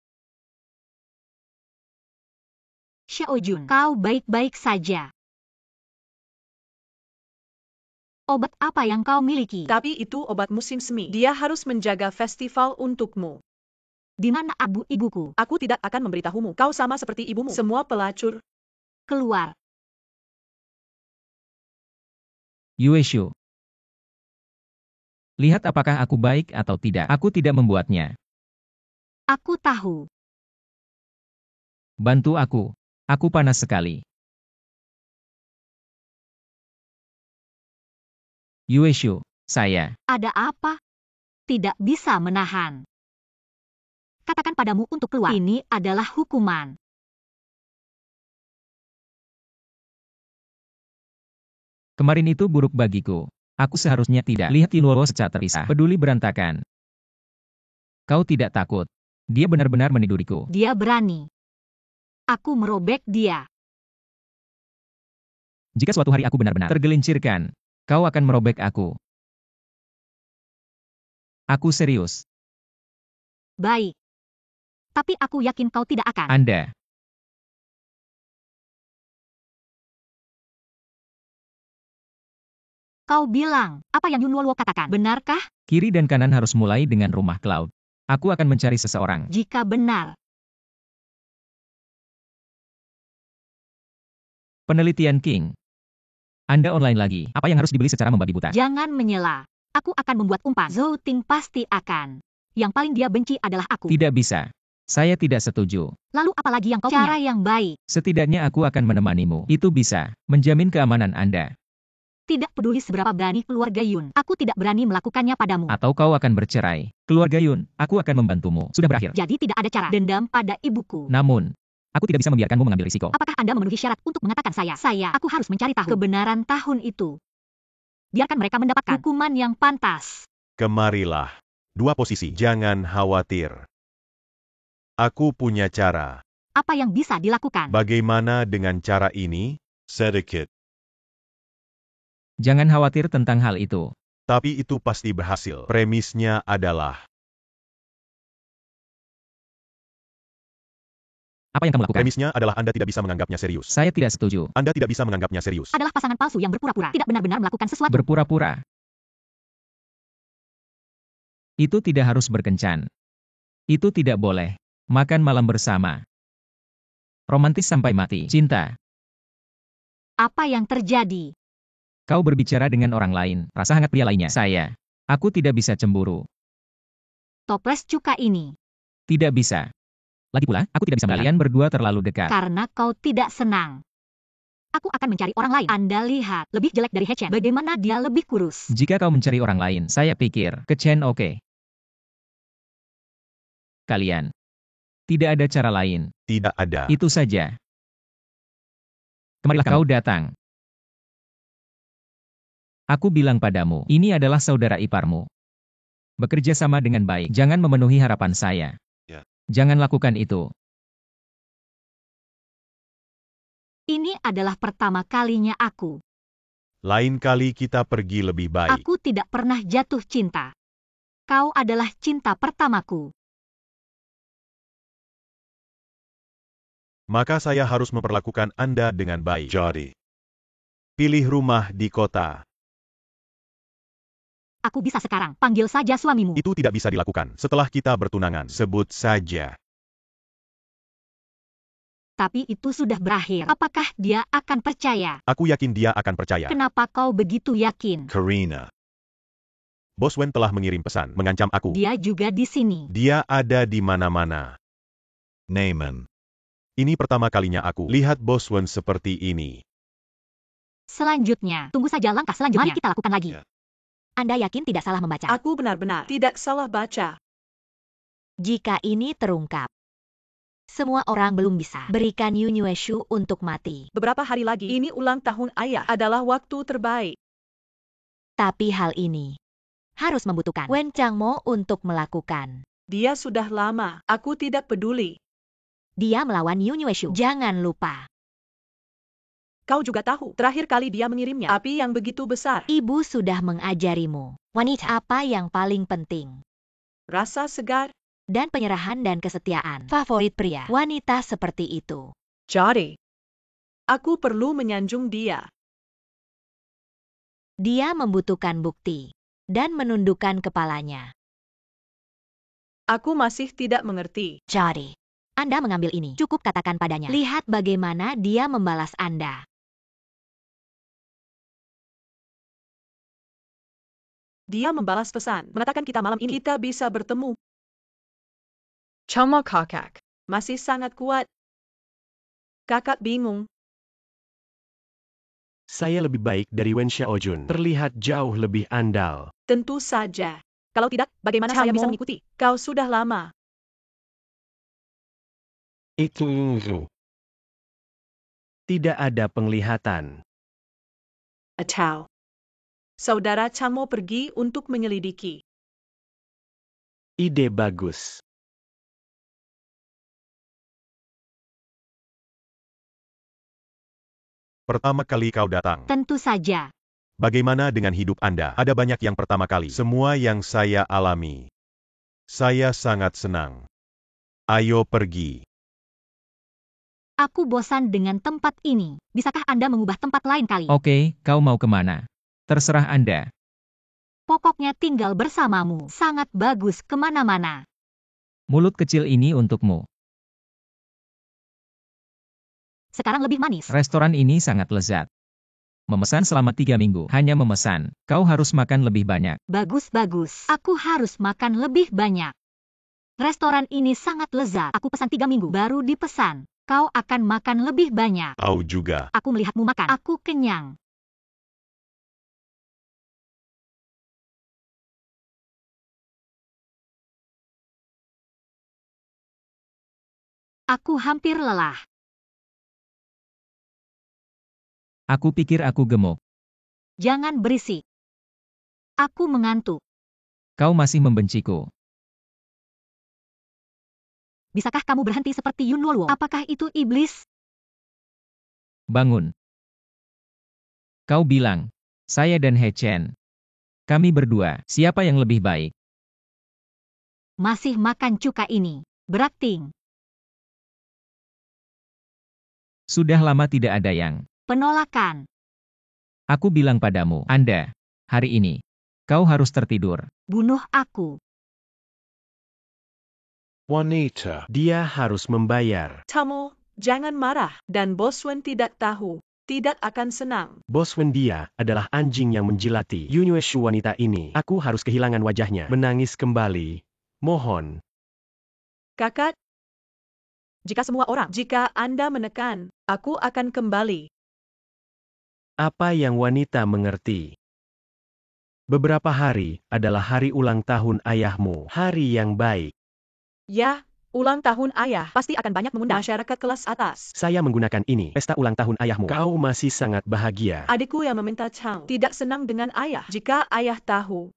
Xiao Jun, kau baik-baik saja. Obat apa yang kau miliki? Tapi itu obat musim semi. Dia harus menjaga festival untukmu. Di mana abu ibuku? Aku tidak akan memberitahumu. Kau sama seperti ibumu. Semua pelacur. Keluar. Yueshu. Lihat apakah aku baik atau tidak. Aku tidak membuatnya. Aku tahu. Bantu aku. Aku panas sekali. Yueshu, saya. Ada apa? Tidak bisa menahan. Katakan padamu untuk keluar. Ini adalah hukuman. Kemarin itu buruk bagiku. Aku seharusnya tidak lihat Yuluo secara terpisah. Peduli berantakan. Kau tidak takut. Dia benar-benar meniduriku. Dia berani. Aku merobek dia. Jika suatu hari aku benar-benar tergelincirkan, kau akan merobek aku. Aku serius. Baik. Tapi aku yakin kau tidak akan. Anda. Kau bilang, apa yang Yun Luo katakan? Benarkah? Kiri dan kanan harus mulai dengan rumah Cloud. Aku akan mencari seseorang. Jika benar. Penelitian King. Anda online lagi. Apa yang harus dibeli secara membabi buta? Jangan menyela. Aku akan membuat umpan. Zhou Ting pasti akan. Yang paling dia benci adalah aku. Tidak bisa. Saya tidak setuju. Lalu apalagi yang kau punya? Cara yang baik. Setidaknya aku akan menemanimu. Itu bisa menjamin keamanan Anda. Tidak peduli seberapa berani keluarga Yun. Aku tidak berani melakukannya padamu. Atau kau akan bercerai. Keluarga Yun, aku akan membantumu. Sudah berakhir. Jadi tidak ada cara dendam pada ibuku. Namun, aku tidak bisa membiarkanmu mengambil risiko. Apakah Anda memenuhi syarat untuk mengatakan saya? Aku harus mencari tahu kebenaran tahun itu. Biarkan mereka mendapatkan hukuman yang pantas. Kemarilah. Dua posisi. Jangan khawatir. Aku punya cara. Apa yang bisa dilakukan? Bagaimana dengan cara ini? Sedikit. Jangan khawatir tentang hal itu. Tapi itu pasti berhasil. Premisnya adalah Apa yang kamu lakukan? Premisnya adalah Anda tidak bisa menganggapnya serius. Saya tidak setuju. Anda tidak bisa menganggapnya serius. Adalah pasangan palsu yang berpura-pura. Tidak benar-benar melakukan sesuatu. Berpura-pura. Itu tidak harus berkencan. Itu tidak boleh. Makan malam bersama. Romantis sampai mati. Cinta. Apa yang terjadi? Kau berbicara dengan orang lain. Rasa hangat pria lainnya. Saya. Aku tidak bisa cemburu. Toples cuka ini. Tidak bisa. Lagi pula, aku tidak bisa melihat. Kalian berdua terlalu dekat. Karena kau tidak senang. Aku akan mencari orang lain. Anda lihat, lebih jelek dari He Chen. Bagaimana dia lebih kurus? Jika kau mencari orang lain, saya pikir, ke Chen oke. Kalian. Tidak ada cara lain. Tidak ada. Itu saja. Kemarilah kau datang. Aku bilang padamu, ini adalah saudara iparmu. Bekerja sama dengan baik. Jangan memenuhi harapan saya. Ya. Jangan lakukan itu. Ini adalah pertama kalinya aku. Lain kali kita pergi lebih baik. Aku tidak pernah jatuh cinta. Kau adalah cinta pertamaku. Maka saya harus memperlakukan Anda dengan baik. Jadi. Pilih rumah di kota. Aku bisa sekarang. Panggil saja suamimu. Itu tidak bisa dilakukan. Setelah kita bertunangan, sebut saja. Tapi itu sudah berakhir. Apakah dia akan percaya? Aku yakin dia akan percaya. Kenapa kau begitu yakin? Karina. Bos Wen telah mengirim pesan, mengancam aku. Dia juga di sini. Dia ada di mana-mana. Naaman. Ini pertama kalinya aku lihat Bos Wen seperti ini. Selanjutnya, tunggu saja langkah selanjutnya. Mari kita lakukan lagi. Ya. Anda yakin tidak salah membaca? Aku benar-benar tidak salah baca. Jika ini terungkap, Semua orang belum bisa berikan Yunyueshu untuk mati. Beberapa hari lagi, ini ulang tahun ayah adalah waktu terbaik. Tapi hal ini harus membutuhkan Wen Changmo untuk melakukan. Dia sudah lama, aku tidak peduli. Dia melawan Yunyueshu. Jangan lupa. Kau juga tahu, terakhir kali dia mengirimnya api yang begitu besar. Ibu sudah mengajarimu. Wanita apa yang paling penting? Rasa segar. Dan penyerahan dan kesetiaan. Favorit pria. Wanita seperti itu. Jadi, aku perlu menyanjung dia. Dia membutuhkan bukti. Dan menundukkan kepalanya. Aku masih tidak mengerti. Jadi, Anda mengambil ini. Cukup katakan padanya. Lihat bagaimana dia membalas Anda. Dia membalas pesan, mengatakan kita malam ini kita bisa bertemu. Changmo kakak. Masih sangat kuat. Kakak bingung. Saya lebih baik dari Wen Xiaojun. Terlihat jauh lebih andal. Tentu saja. Kalau tidak, bagaimana saya bisa mengikuti? Kau sudah lama. Itu. Tidak ada penglihatan. Atau Saudara Changmo pergi untuk menyelidiki. Ide bagus. Pertama kali kau datang. Tentu saja. Bagaimana dengan hidup Anda? Ada banyak yang pertama kali. Semua yang saya alami. Saya sangat senang. Ayo pergi. Aku bosan dengan tempat ini. Bisakah Anda mengubah tempat lain kali? Oke, kau mau kemana? Terserah Anda. Pokoknya tinggal bersamamu. Sangat bagus kemana-mana. Mulut kecil ini untukmu. Sekarang lebih manis. Restoran ini sangat lezat. Memesan selama 3 minggu. Hanya memesan. Kau harus makan lebih banyak. Bagus-bagus. Aku harus makan lebih banyak. Restoran ini sangat lezat. Aku pesan 3 minggu. Baru dipesan. Kau akan makan lebih banyak. Kau juga. Aku melihatmu makan. Aku kenyang. Aku hampir lelah. Aku pikir aku gemuk. Jangan berisik. Aku mengantuk. Kau masih membenciku. Bisakah kamu berhenti seperti Yun Wolwo? Apakah itu iblis? Bangun. Kau bilang, saya dan He Chen. Kami berdua, siapa yang lebih baik? Masih makan cuka ini. Berakting. Sudah lama tidak ada yang. Penolakan. Aku bilang padamu, Anda, hari ini, kau harus tertidur. Bunuh aku. Wanita. Dia harus membayar. Changmo, jangan marah. Dan Bos Wen tidak tahu. Tidak akan senang. Bos Wen dia adalah anjing yang menjilati Yunyueshu wanita ini. Aku harus kehilangan wajahnya. Menangis kembali. Mohon. Kakak, jika Anda menekan, aku akan kembali. Apa yang wanita mengerti? Beberapa hari adalah hari ulang tahun ayahmu. Hari yang baik. Ya, ulang tahun ayah pasti akan banyak mengundang masyarakat kelas atas. Saya menggunakan ini. Pesta ulang tahun ayahmu. Kau masih sangat bahagia. Adikku yang meminta Chang tidak senang dengan ayah. Jika ayah tahu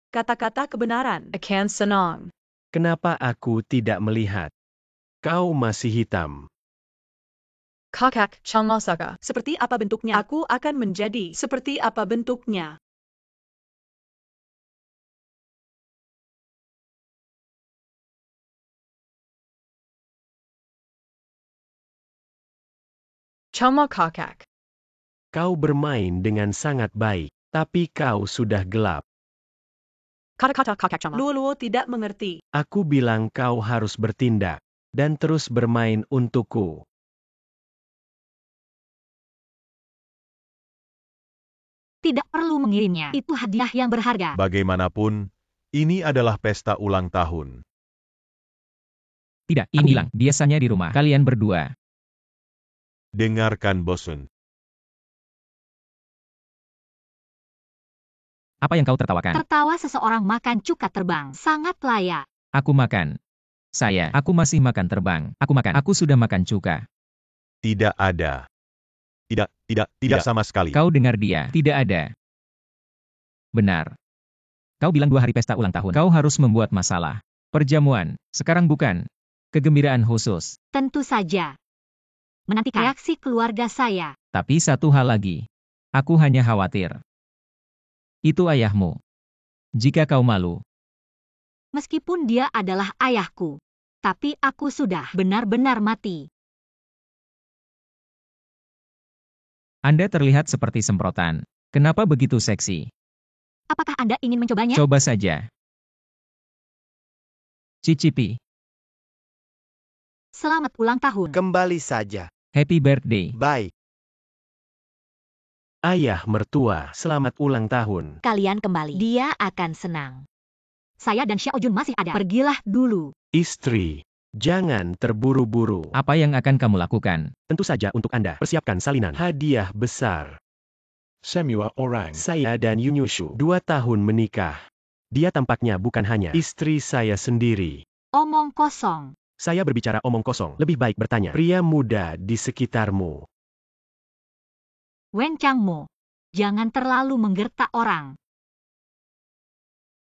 kata-kata kebenaran. Akan senang. Kenapa aku tidak melihat? Kau masih hitam. Kakak Changmo saka. Seperti apa bentuknya? Aku akan menjadi seperti apa bentuknya. Changmo kakak. Kau bermain dengan sangat baik, tapi kau sudah gelap. Kata-kata kakak Changmo. Luo tidak mengerti. Aku bilang kau harus bertindak, dan terus bermain untukku. Tidak perlu mengirimnya. Itu hadiah yang berharga. Bagaimanapun, ini adalah pesta ulang tahun. Tidak, ini bilang, biasanya di rumah. Kalian berdua. Dengarkan Bosun. Apa yang kau tertawakan? Tertawa seseorang makan cuka terbang. Sangat layak. Aku makan. Aku masih makan terbang. Aku sudah makan cuka. Tidak ada. Tidak sama sekali. Kau dengar dia? Tidak ada. Benar. Kau bilang 2 hari pesta ulang tahun. Kau harus membuat masalah. Perjamuan. Sekarang bukan. Kegembiraan khusus. Tentu saja. Menantikan reaksi keluarga saya. Tapi satu hal lagi. Aku hanya khawatir. Itu ayahmu. Jika kau malu. Meskipun dia adalah ayahku. Tapi aku sudah benar-benar mati. Anda terlihat seperti semprotan. Kenapa begitu seksi? Apakah Anda ingin mencobanya? Coba saja. Cicipi. Selamat ulang tahun. Kembali saja. Happy birthday. Baik. Ayah mertua, selamat ulang tahun. Kalian kembali. Dia akan senang. Saya dan Xiao Jun masih ada. Pergilah dulu. Istri, jangan terburu-buru. Apa yang akan kamu lakukan? Tentu saja untuk Anda, persiapkan salinan. Hadiah besar. Semua orang. Saya dan Yunyushu 2 tahun menikah. Dia tampaknya bukan hanya istri saya sendiri. Omong kosong. Saya berbicara omong kosong, lebih baik bertanya. Pria muda di sekitarmu. Wen Changmo. Jangan terlalu menggertak orang.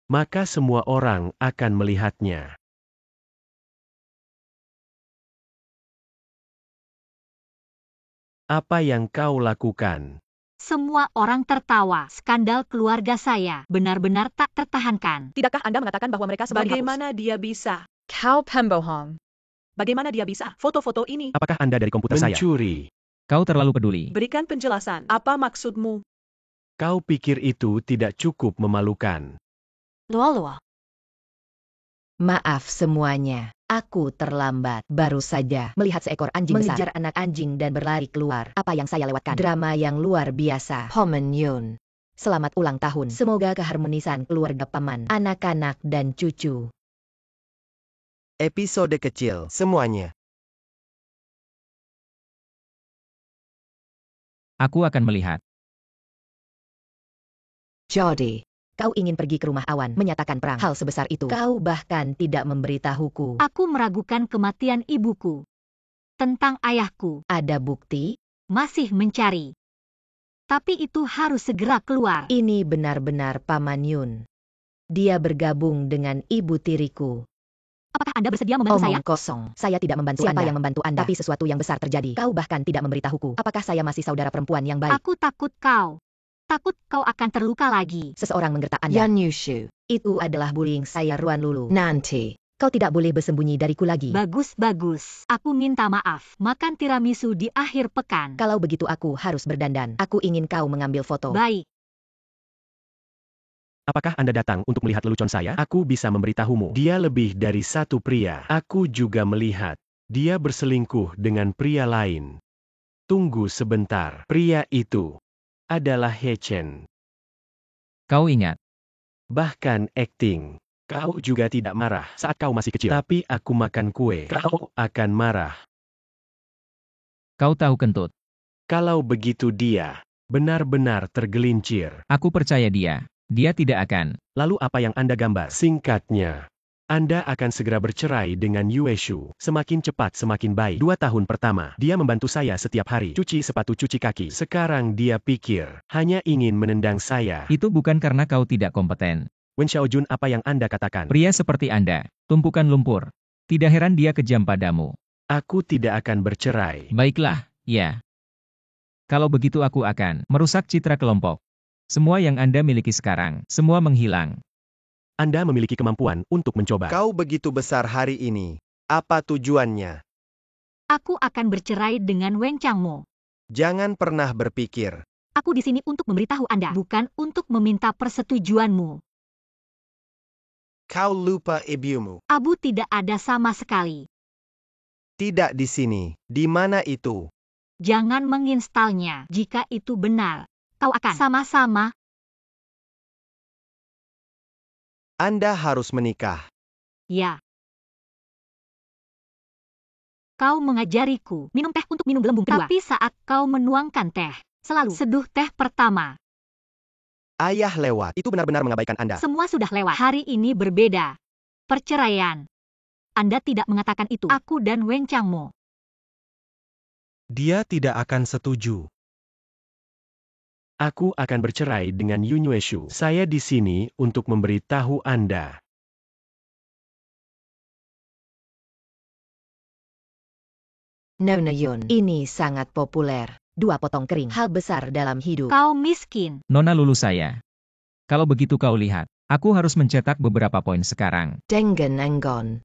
Maka semua orang akan melihatnya. Apa yang kau lakukan? Semua orang tertawa. Skandal keluarga saya benar-benar tak tertahankan. Tidakkah Anda mengatakan bahwa mereka sebab Bagaimana dia bisa? Kau pembohong. Bagaimana dia bisa? Foto-foto ini. Apakah Anda dari komputer saya? Mencuri. Kau terlalu peduli. Berikan penjelasan. Apa maksudmu? Kau pikir itu tidak cukup memalukan? Luo. Maaf semuanya. Aku terlambat. Baru saja melihat seekor anjing mengejar anak anjing dan berlari keluar. Apa yang saya lewatkan? Drama yang luar biasa. Homen Yun. Selamat ulang tahun. Semoga keharmonisan keluarga paman, anak-anak dan cucu. Episode kecil, semuanya. Aku akan melihat. Jody, kau ingin pergi ke rumah awan, menyatakan perang. Hal sebesar itu, kau bahkan tidak memberitahuku. Aku meragukan kematian ibuku. Tentang ayahku. Ada bukti? Masih mencari. Tapi itu harus segera keluar. Ini benar-benar Paman Yun. Dia bergabung dengan ibu tiriku. Apakah Anda bersedia membantu saya? Omong kosong. Saya tidak membantu Anda. Siapa yang membantu Anda? Tapi sesuatu yang besar terjadi. Kau bahkan tidak memberitahuku. Apakah saya masih saudara perempuan yang baik? Aku takut kau. Takut kau akan terluka lagi. Seseorang menggertak Anda. Yan Yushu. Itu adalah bullying saya Ruan Lulu. Nanti. Kau tidak boleh bersembunyi dariku lagi. Bagus. Aku minta maaf. Makan tiramisu di akhir pekan. Kalau begitu aku harus berdandan. Aku ingin kau mengambil foto. Baik. Apakah Anda datang untuk melihat lelucon saya? Aku bisa memberitahumu. Dia lebih dari satu pria. Aku juga melihat. Dia berselingkuh dengan pria lain. Tunggu sebentar. Pria itu adalah He Chen. Kau ingat. Bahkan akting. Kau juga tidak marah saat kau masih kecil. Tapi aku makan kue. Kau akan marah. Kau tahu kentut. Kalau begitu dia benar-benar tergelincir. Aku percaya dia. Dia tidak akan. Lalu apa yang Anda gambar? Singkatnya, Anda akan segera bercerai dengan Yue Shu. Semakin cepat semakin baik. 2 tahun pertama, dia membantu saya setiap hari. Cuci sepatu, cuci kaki. Sekarang dia pikir, hanya ingin menendang saya. Itu bukan karena kau tidak kompeten. Wen Xiaojun, apa yang Anda katakan? Pria seperti Anda, tumpukan lumpur. Tidak heran dia kejam padamu. Aku tidak akan bercerai. Baiklah, ya. Kalau begitu aku akan merusak citra kelompok. Semua yang Anda miliki sekarang, semua menghilang. Anda memiliki kemampuan untuk mencoba. Kau begitu besar hari ini. Apa tujuannya? Aku akan bercerai dengan Wen Changmo. Jangan pernah berpikir. Aku di sini untuk memberitahu Anda, bukan untuk meminta persetujuanmu. Kau lupa ibumu. Abu tidak ada sama sekali. Tidak di sini. Di mana itu? Jangan menginstalnya. Jika itu benar, kau akan sama-sama. Anda harus menikah. Ya. Kau mengajariku minum teh untuk minum gelembung kedua. Tapi saat kau menuangkan teh, selalu seduh teh pertama. Ayah lewat. Itu benar-benar mengabaikan Anda. Semua sudah lewat. Hari ini berbeda. Perceraian Anda tidak mengatakan itu. Aku dan Wen Changmo. Dia tidak akan setuju. Aku akan bercerai dengan Yun Yueshu. Saya di sini untuk memberitahu Anda. Nona Yun, ini sangat populer. 2 potong kering, hal besar dalam hidup. Kau miskin. Nona Lulu saya. Kalau begitu kau lihat, aku harus mencetak beberapa poin sekarang. Denggen Enggon.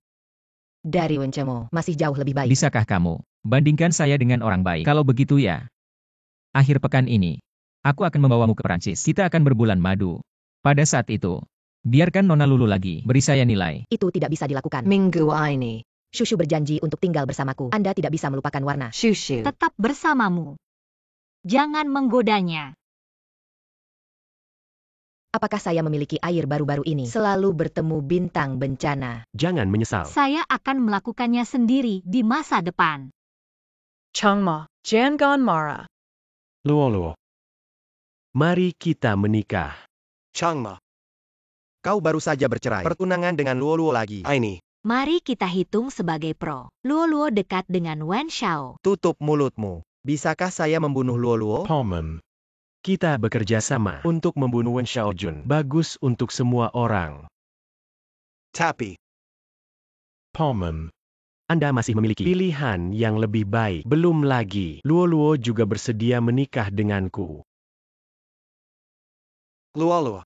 Dari Wen Changmo, masih jauh lebih baik. Bisakah kamu bandingkan saya dengan orang baik? Kalau begitu ya. Akhir pekan ini, aku akan membawamu ke Perancis. Kita akan berbulan madu. Pada saat itu, biarkan Nona Lulu lagi beri saya nilai. Itu tidak bisa dilakukan. Minggu ini, Shushu berjanji untuk tinggal bersamaku. Anda tidak bisa melupakan warna Shushu. Tetap bersamamu. Jangan menggodanya. Apakah saya memiliki air baru-baru ini? Selalu bertemu bintang bencana. Jangan menyesal. Saya akan melakukannya sendiri di masa depan. Changma, Jangon Mara. Luo. Mari kita menikah. Changma. Kau baru saja bercerai. Pertunangan dengan Luo lagi. Ini. Mari kita hitung sebagai pro. Luo dekat dengan Wen Xiao. Tutup mulutmu. Bisakah saya membunuh Luo? Palmen. Kita bekerja sama untuk membunuh Wen Xiaojun. Bagus untuk semua orang. Tapi. Palmen. Anda masih memiliki pilihan yang lebih baik. Belum lagi, Luo juga bersedia menikah denganku. Luo.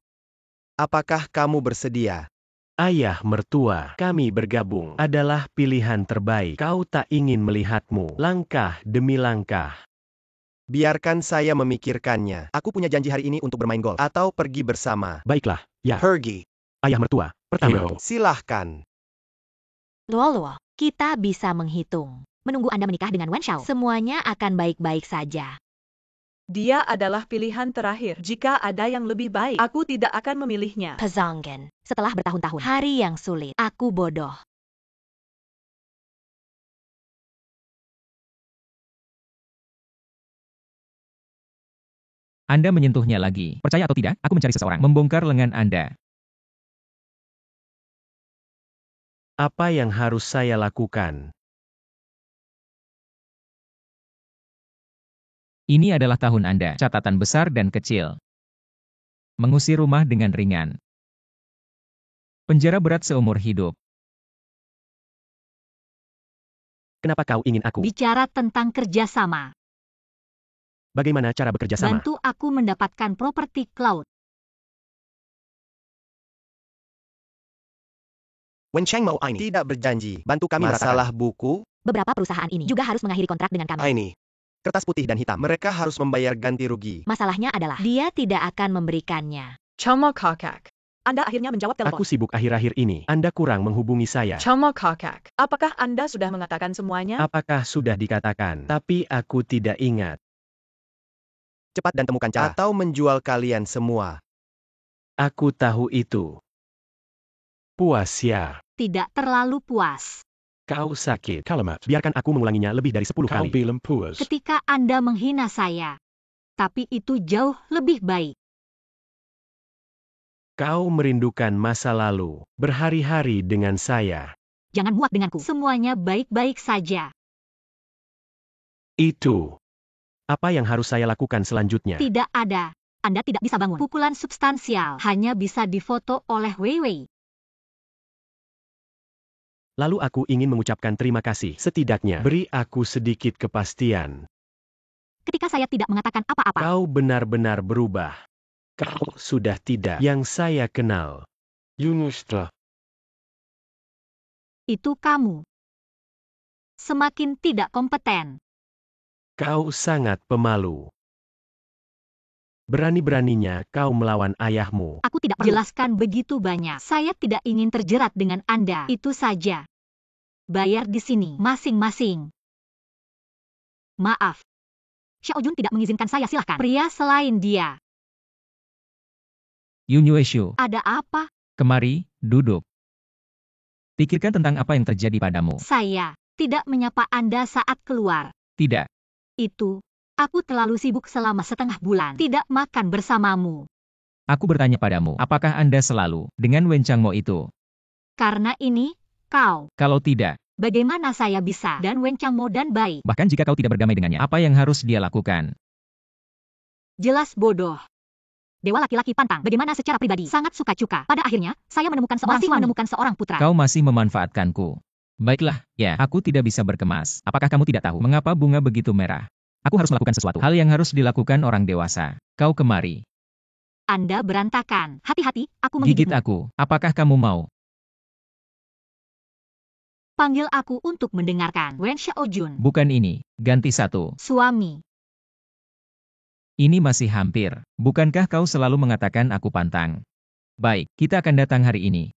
Apakah kamu bersedia? Ayah mertua, kami bergabung adalah pilihan terbaik. Kau tak ingin melihatmu langkah demi langkah. Biarkan saya memikirkannya. Aku punya janji hari ini untuk bermain golf. Atau pergi bersama. Baiklah, ya. Pergi. Ayah mertua, pertama. Yo. Silahkan. Luo, kita bisa menghitung. Menunggu Anda menikah dengan Wen Xiao, semuanya akan baik-baik saja. Dia adalah pilihan terakhir. Jika ada yang lebih baik, aku tidak akan memilihnya. Pezonggen. Setelah bertahun-tahun, hari yang sulit, aku bodoh. Anda menyentuhnya lagi. Percaya atau tidak, aku mencari seseorang membongkar lengan Anda. Apa yang harus saya lakukan? Ini adalah tahun Anda, catatan besar dan kecil. Mengusir rumah dengan ringan. Penjara berat seumur hidup. Kenapa kau ingin aku? Bicara tentang kerjasama. Bagaimana cara bekerja sama? Bantu aku mendapatkan properti cloud. Wen Changmo ini tidak berjanji. Bantu kami masalah buku. Beberapa perusahaan ini juga harus mengakhiri kontrak dengan kami. Ini. Kertas putih dan hitam. Mereka harus membayar ganti rugi. Masalahnya adalah, dia tidak akan memberikannya. Changma Kakak. Anda akhirnya menjawab telepon. Aku sibuk akhir-akhir ini. Anda kurang menghubungi saya. Changma Kakak. Apakah Anda sudah mengatakan semuanya? Apakah sudah dikatakan? Tapi aku tidak ingat. Cepat dan temukan cara. Atau menjual kalian semua. Aku tahu itu. Puas ya. Tidak terlalu puas. Kau sakit. Kalamat. Biarkan aku mengulanginya lebih dari 10 Kau kali. bilang puas. Ketika Anda menghina saya. Tapi itu jauh lebih baik. Kau merindukan masa lalu. Berhari-hari dengan saya. Jangan muak denganku. Semuanya baik-baik saja. Itu. Apa yang harus saya lakukan selanjutnya? Tidak ada. Anda tidak bisa bangun. Pukulan substansial hanya bisa difoto oleh Weiwei. Lalu aku ingin mengucapkan terima kasih. Setidaknya beri aku sedikit kepastian. Ketika saya tidak mengatakan apa-apa. Kau benar-benar berubah. Kau sudah tidak yang saya kenal. Yunusta. Itu kamu. Semakin tidak kompeten. Kau sangat pemalu. Berani-beraninya kau melawan ayahmu. Aku tidak perlu jelaskan begitu banyak. Saya tidak ingin terjerat dengan Anda. Itu saja. Bayar di sini, masing-masing. Maaf. Xiaojun tidak mengizinkan saya, silahkan. Pria selain dia. Yun Yueshu, Ada apa? kemari, duduk. Pikirkan tentang apa yang terjadi padamu. Saya tidak menyapa Anda saat keluar. Tidak. Itu. Aku terlalu sibuk selama setengah bulan. Tidak makan bersamamu. Aku bertanya padamu, apakah Anda selalu dengan Wen Changmo itu? Karena ini, Kau. Kalau tidak, Bagaimana saya bisa dan Wen Changmo dan Bai? bahkan jika kau tidak berdamai dengannya, apa yang harus dia lakukan? Jelas bodoh. Dewa laki-laki pantang. Bagaimana secara pribadi? Sangat suka-suka. Pada akhirnya, saya menemukan seorang putra. Kau masih memanfaatkanku. Baiklah, ya, aku tidak bisa berkemas. Apakah kamu tidak tahu mengapa bunga begitu merah? Aku harus melakukan sesuatu. Hal yang harus dilakukan orang dewasa. Kau kemari. Anda berantakan. Hati-hati, aku Gigit menggigitmu. aku. Apakah kamu mau? Panggil aku untuk mendengarkan. Wen Xiaojun. Bukan ini. Ganti satu. Suami. Ini masih hampir. Bukankah kau selalu mengatakan aku pantang? Baik, kita akan datang hari ini.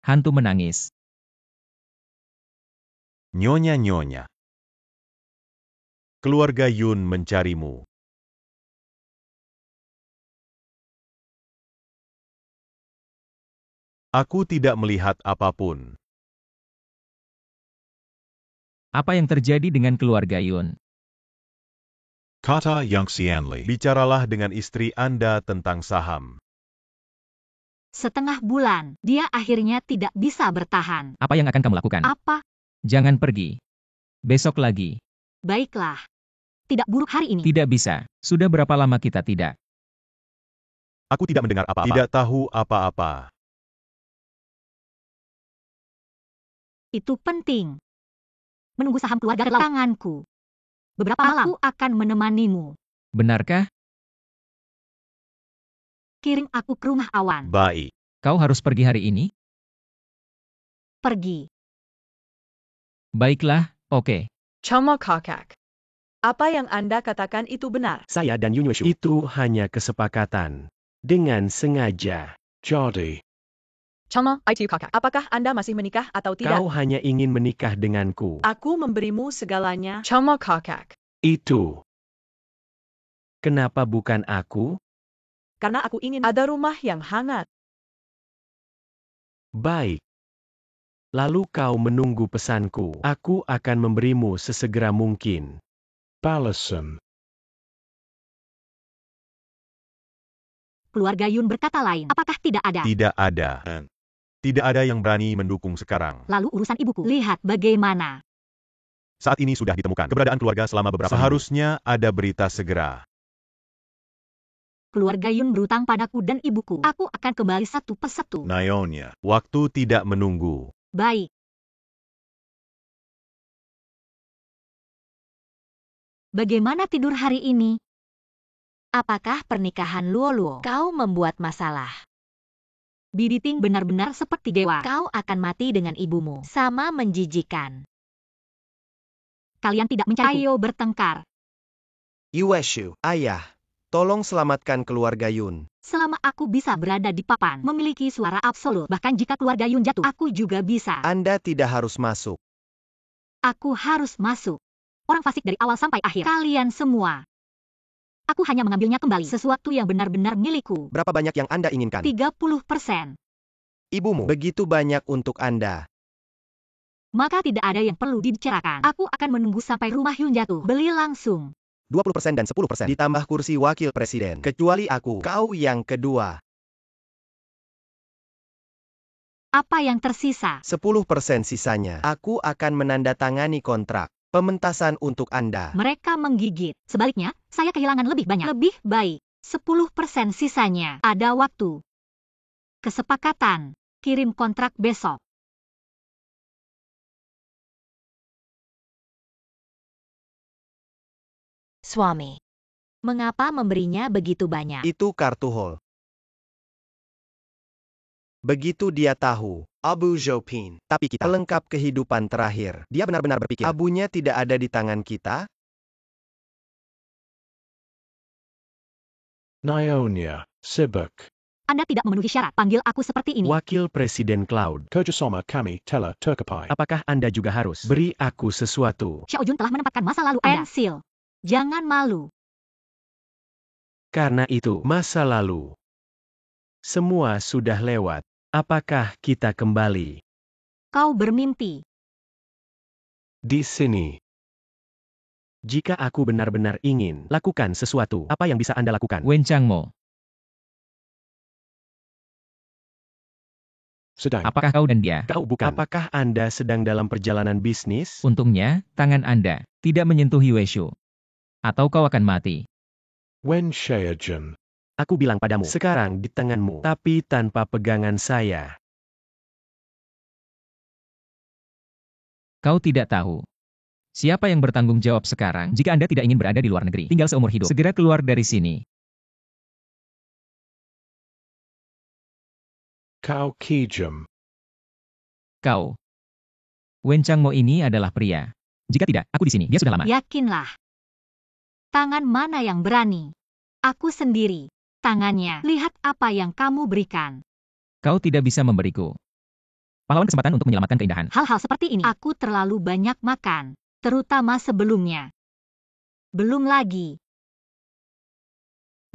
Hantu menangis. Nyonya-nyonya. Keluarga Yun mencarimu. Aku tidak melihat apapun. Apa yang terjadi dengan keluarga Yun? Kata Yang Xianli. Bicaralah dengan istri Anda tentang saham. Setengah bulan, dia akhirnya tidak bisa bertahan. Apa yang akan kamu lakukan? Apa? Jangan pergi. Besok lagi. Baiklah. Tidak buruk hari ini. Tidak bisa. Sudah berapa lama kita tidak? Aku tidak mendengar apa-apa. Tidak tahu apa-apa. Itu penting. Menunggu saham keluarga ke tanganku. Beberapa malam aku akan menemanimu. Benarkah? Kirim aku ke rumah Awan. Baik. Kau harus pergi hari ini? Pergi. Baiklah, oke. Changmo Kakak. Apa yang Anda katakan itu benar. Saya dan Yun Yueshu. Itu hanya kesepakatan. Dengan sengaja. Jadi. Changmo itu Kakak. Apakah Anda masih menikah atau tidak? Kau hanya ingin menikah denganku. Aku memberimu segalanya. Changmo Kakak. Itu. Kenapa bukan aku? Karena aku ingin ada rumah yang hangat. Baik. Lalu kau menunggu pesanku. Aku akan memberimu sesegera mungkin. Balasan. Keluarga Yun berkata lain. Apakah tidak ada? Tidak ada. Tidak ada yang berani mendukung sekarang. Lalu urusan ibuku. Lihat bagaimana. Saat ini sudah ditemukan keberadaan keluarga selama beberapa Seharusnya ada berita segera. Keluarga Yun berutang padaku dan ibuku. Aku akan kembali satu persatu. Nyonya, waktu tidak menunggu. Baik. Bagaimana tidur hari ini? Apakah pernikahan Luoluo kau membuat masalah? Biditing benar-benar seperti dewa. Kau akan mati dengan ibumu. Sama menjijikan. Kalian tidak mencari. Ayo bertengkar. Yueshu, ayah, tolong selamatkan keluarga Yun. Selama aku bisa berada di papan, memiliki suara absolut, bahkan jika keluarga Yun jatuh, aku juga bisa. Anda tidak harus masuk. Aku harus masuk. Orang fasik dari awal sampai akhir. Kalian semua. Aku hanya mengambilnya kembali. Sesuatu yang benar-benar milikku. Berapa banyak yang Anda inginkan? 30%. Ibumu, begitu banyak untuk Anda. Maka tidak ada yang perlu dibicarakan. Aku akan menunggu sampai rumah Yun jatuh. Beli langsung. 20% dan 10% ditambah kursi wakil presiden. Kecuali aku, kau yang kedua. Apa yang tersisa? 10% sisanya. Aku akan menandatangani kontrak pementasan untuk Anda. Mereka menggigit. Sebaliknya, saya kehilangan lebih banyak. Lebih baik. 10% sisanya. Ada waktu. Kesepakatan. Kirim kontrak besok. Suami. Mengapa memberinya begitu banyak? Itu kartu hall. Begitu dia tahu, Abu Zhopin. Tapi kita pelengkap kehidupan terakhir. Dia benar-benar berpikir, abunya tidak ada di tangan kita? Nyonya, sibuk. Anda tidak memenuhi syarat. Panggil aku seperti ini. Wakil Presiden Cloud. Kerjasama kami telah tercapai. Apakah Anda juga harus beri aku sesuatu? Xiaojun telah menempatkan masa lalu Anda. Pensil. Jangan malu. Karena itu, masa lalu. Semua sudah lewat. Apakah kita kembali? Kau bermimpi. Di sini. Jika aku benar-benar ingin lakukan sesuatu, apa yang bisa Anda lakukan? Wen Changmo. sedang. Apakah kau dan dia? Kau bukan. Apakah Anda sedang dalam perjalanan bisnis? Untungnya, tangan Anda tidak menyentuh Yueshu. Atau kau akan mati. Wen Shaojun. Aku bilang padamu, sekarang di tanganmu, tapi tanpa pegangan saya. Kau tidak tahu. Siapa yang bertanggung jawab sekarang jika Anda tidak ingin berada di luar negeri, tinggal seumur hidup? Segera keluar dari sini. Cao Kijem. Kau. Wen Changmo ini adalah pria. Jika tidak, aku di sini. Dia sudah lama. Yakinlah. Tangan mana yang berani? Aku sendiri. Tangannya. Lihat apa yang kamu berikan. Kau tidak bisa memberiku pahlawan kesempatan untuk menyelamatkan keindahan. Hal-hal seperti ini. Aku terlalu banyak makan. Terutama sebelumnya. Belum lagi.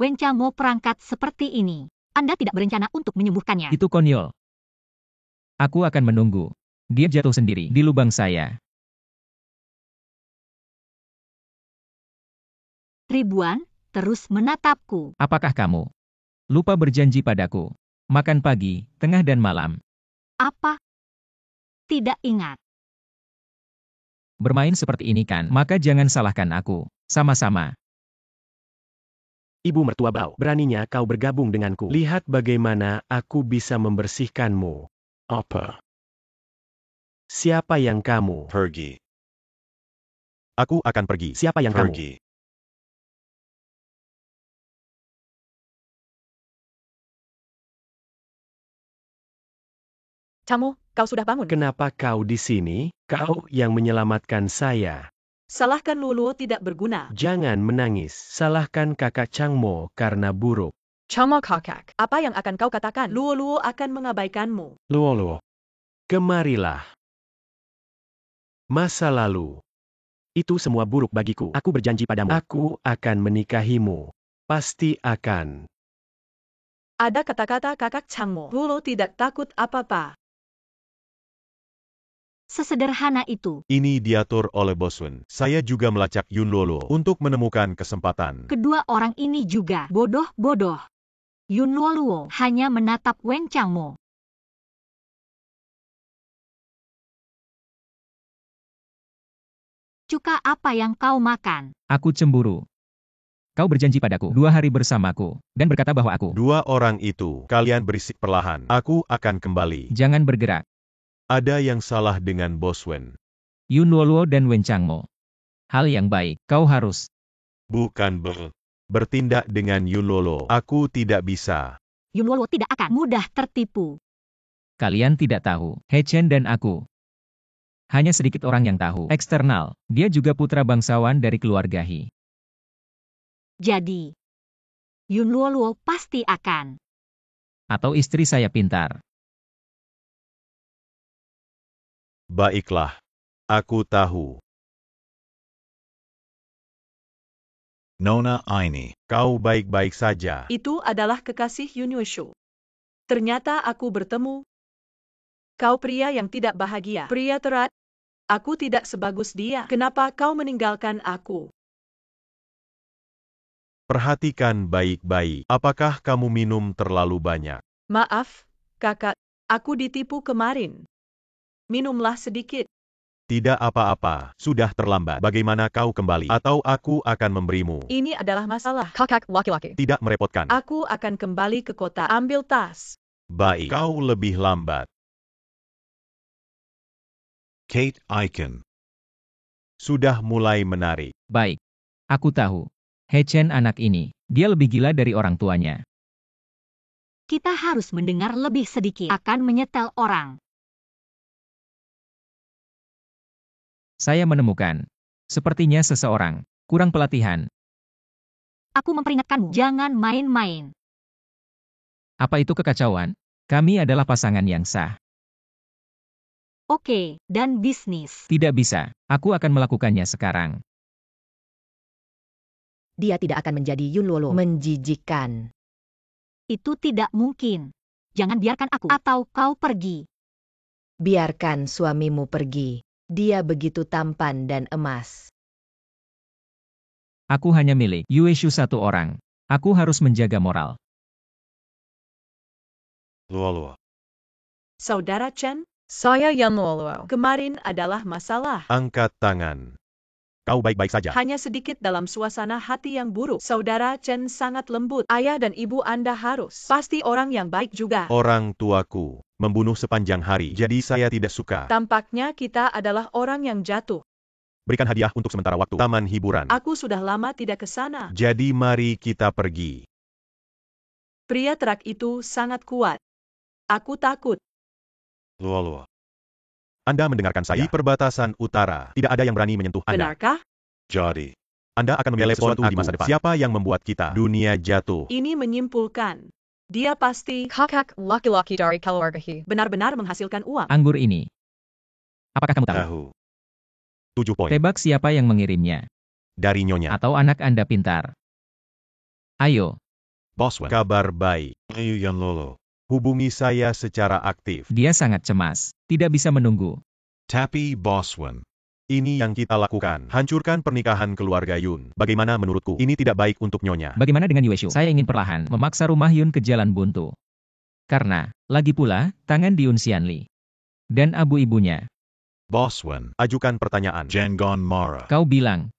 Wen Changmo perangkat seperti ini. Anda tidak berencana untuk menyembuhkannya. Itu konyol. Aku akan menunggu. Dia jatuh sendiri di lubang saya. Ribuan terus menatapku. Apakah kamu lupa berjanji padaku? Makan pagi, tengah dan malam. Apa? Tidak ingat. Bermain seperti ini kan? Maka jangan salahkan aku. Sama-sama. Ibu mertua Bao, beraninya kau bergabung denganku. Lihat bagaimana aku bisa membersihkanmu. Apa? Siapa yang kamu? Pergi. Aku akan pergi. Siapa yang Pergi. Changmo, kau sudah bangun. Kenapa kau di sini? Kau yang menyelamatkan saya. Salahkan Luoluo tidak berguna. Jangan menangis. Salahkan kakak Changmo karena buruk. Changmo kakak. Apa yang akan kau katakan? Luoluo akan mengabaikanmu. Luoluo. Kemarilah. Masa lalu. Itu semua buruk bagiku. Aku berjanji padamu. Aku akan menikahimu. Pasti akan. Ada kata-kata kakak Changmo. Luoluo tidak takut apa-apa. Sesederhana itu. Ini diatur oleh Boswen. Saya juga melacak Yun Luoluo untuk menemukan kesempatan. Kedua orang ini juga bodoh-bodoh. Yun Luoluo hanya menatap Wen Changmo. Cuka apa yang kau makan? Aku cemburu. Kau berjanji padaku 2 hari bersamaku, dan berkata bahwa aku. Dua orang itu, kalian berisik perlahan. Aku akan kembali. Jangan bergerak. Ada yang salah dengan Boswen. Yun Luoluo dan Wen Changmo. Hal yang baik, kau harus. Bukan bertindak dengan Yun Luoluo. Aku tidak bisa. Yun Luoluo tidak akan mudah tertipu. Kalian tidak tahu, He Chen dan aku. Hanya sedikit orang yang tahu. Eksternal, dia juga putra bangsawan dari keluarga He. Jadi, Yun Luoluo pasti akan. Atau istri saya pintar. Baiklah. Aku tahu. Nona Aini, kau baik-baik saja. Itu adalah kekasih Yun Yueshu. Ternyata aku bertemu. Kau pria yang tidak bahagia. Pria terat. Aku tidak sebagus dia. Kenapa kau meninggalkan aku? Perhatikan baik-baik. Apakah kamu minum terlalu banyak? Maaf, kakak. Aku ditipu kemarin. Minumlah sedikit. Tidak apa-apa. Sudah terlambat. Bagaimana kau kembali? Atau aku akan memberimu. Ini adalah masalah. Kakak laki-laki. Tidak merepotkan. Aku akan kembali ke kota. Ambil tas. Baik. Kau lebih lambat. Kate Aiken. Sudah mulai menarik. Baik. Aku tahu. He Chen anak ini, dia lebih gila dari orang tuanya. Kita harus mendengar lebih sedikit akan menyetel orang. Saya menemukan. Sepertinya seseorang kurang pelatihan. Aku memperingatkanmu, jangan main-main. Apa itu kekacauan? Kami adalah pasangan yang sah. Oke, dan bisnis. Tidak bisa. Aku akan melakukannya sekarang. Dia tidak akan menjadi Yun Luoluo. Menjijikkan. Itu tidak mungkin. Jangan biarkan aku atau kau pergi. Biarkan suamimu pergi. Dia begitu tampan dan emas. Aku hanya milik Yueshu satu orang. Aku harus menjaga moral. Luoluo. Saudara Chen, Saya Yan Luoluo. kemarin adalah masalah. Angkat tangan. Kau baik-baik saja. Hanya sedikit dalam suasana hati yang buruk. Saudara Chen sangat lembut. Ayah dan ibu Anda harus. Pasti orang yang baik juga. Orang tuaku membunuh sepanjang hari, jadi saya tidak suka. Tampaknya kita adalah orang yang jatuh. Berikan hadiah untuk sementara waktu. Taman hiburan. Aku sudah lama tidak ke sana. Jadi mari kita pergi. Pria terak itu sangat kuat. Aku takut. Luoluo. Anda mendengarkan saya. Di perbatasan utara, tidak ada yang berani menyentuh Anda. Benarkah? Jadi. Anda akan memilih sesuatu di masa depan. Siapa yang membuat kita dunia jatuh? Ini menyimpulkan. Dia pasti Kakak laki-laki dari keluargahi. benar-benar menghasilkan uang. Anggur ini. Apakah kamu tahu? Tahu. 7 poin. Tebak siapa yang mengirimnya. Dari Nyonya. Atau anak Anda pintar. Ayo, Boswin. Kabar baik. Ayu Yan Luoluo. Hubungi saya secara aktif. dia sangat cemas. Tidak bisa menunggu. Tapi Boswin. Ini yang kita lakukan. Hancurkan pernikahan keluarga Yun. Bagaimana menurutku? Ini tidak baik untuk Nyonya. Bagaimana dengan Yueshu? Saya ingin perlahan memaksa rumah Yun ke jalan buntu. Karena, lagi pula, tangan di Yun Xianli. Dan abu ibunya. Boswin. Ajukan pertanyaan. Jangon Mara. Kau bilang,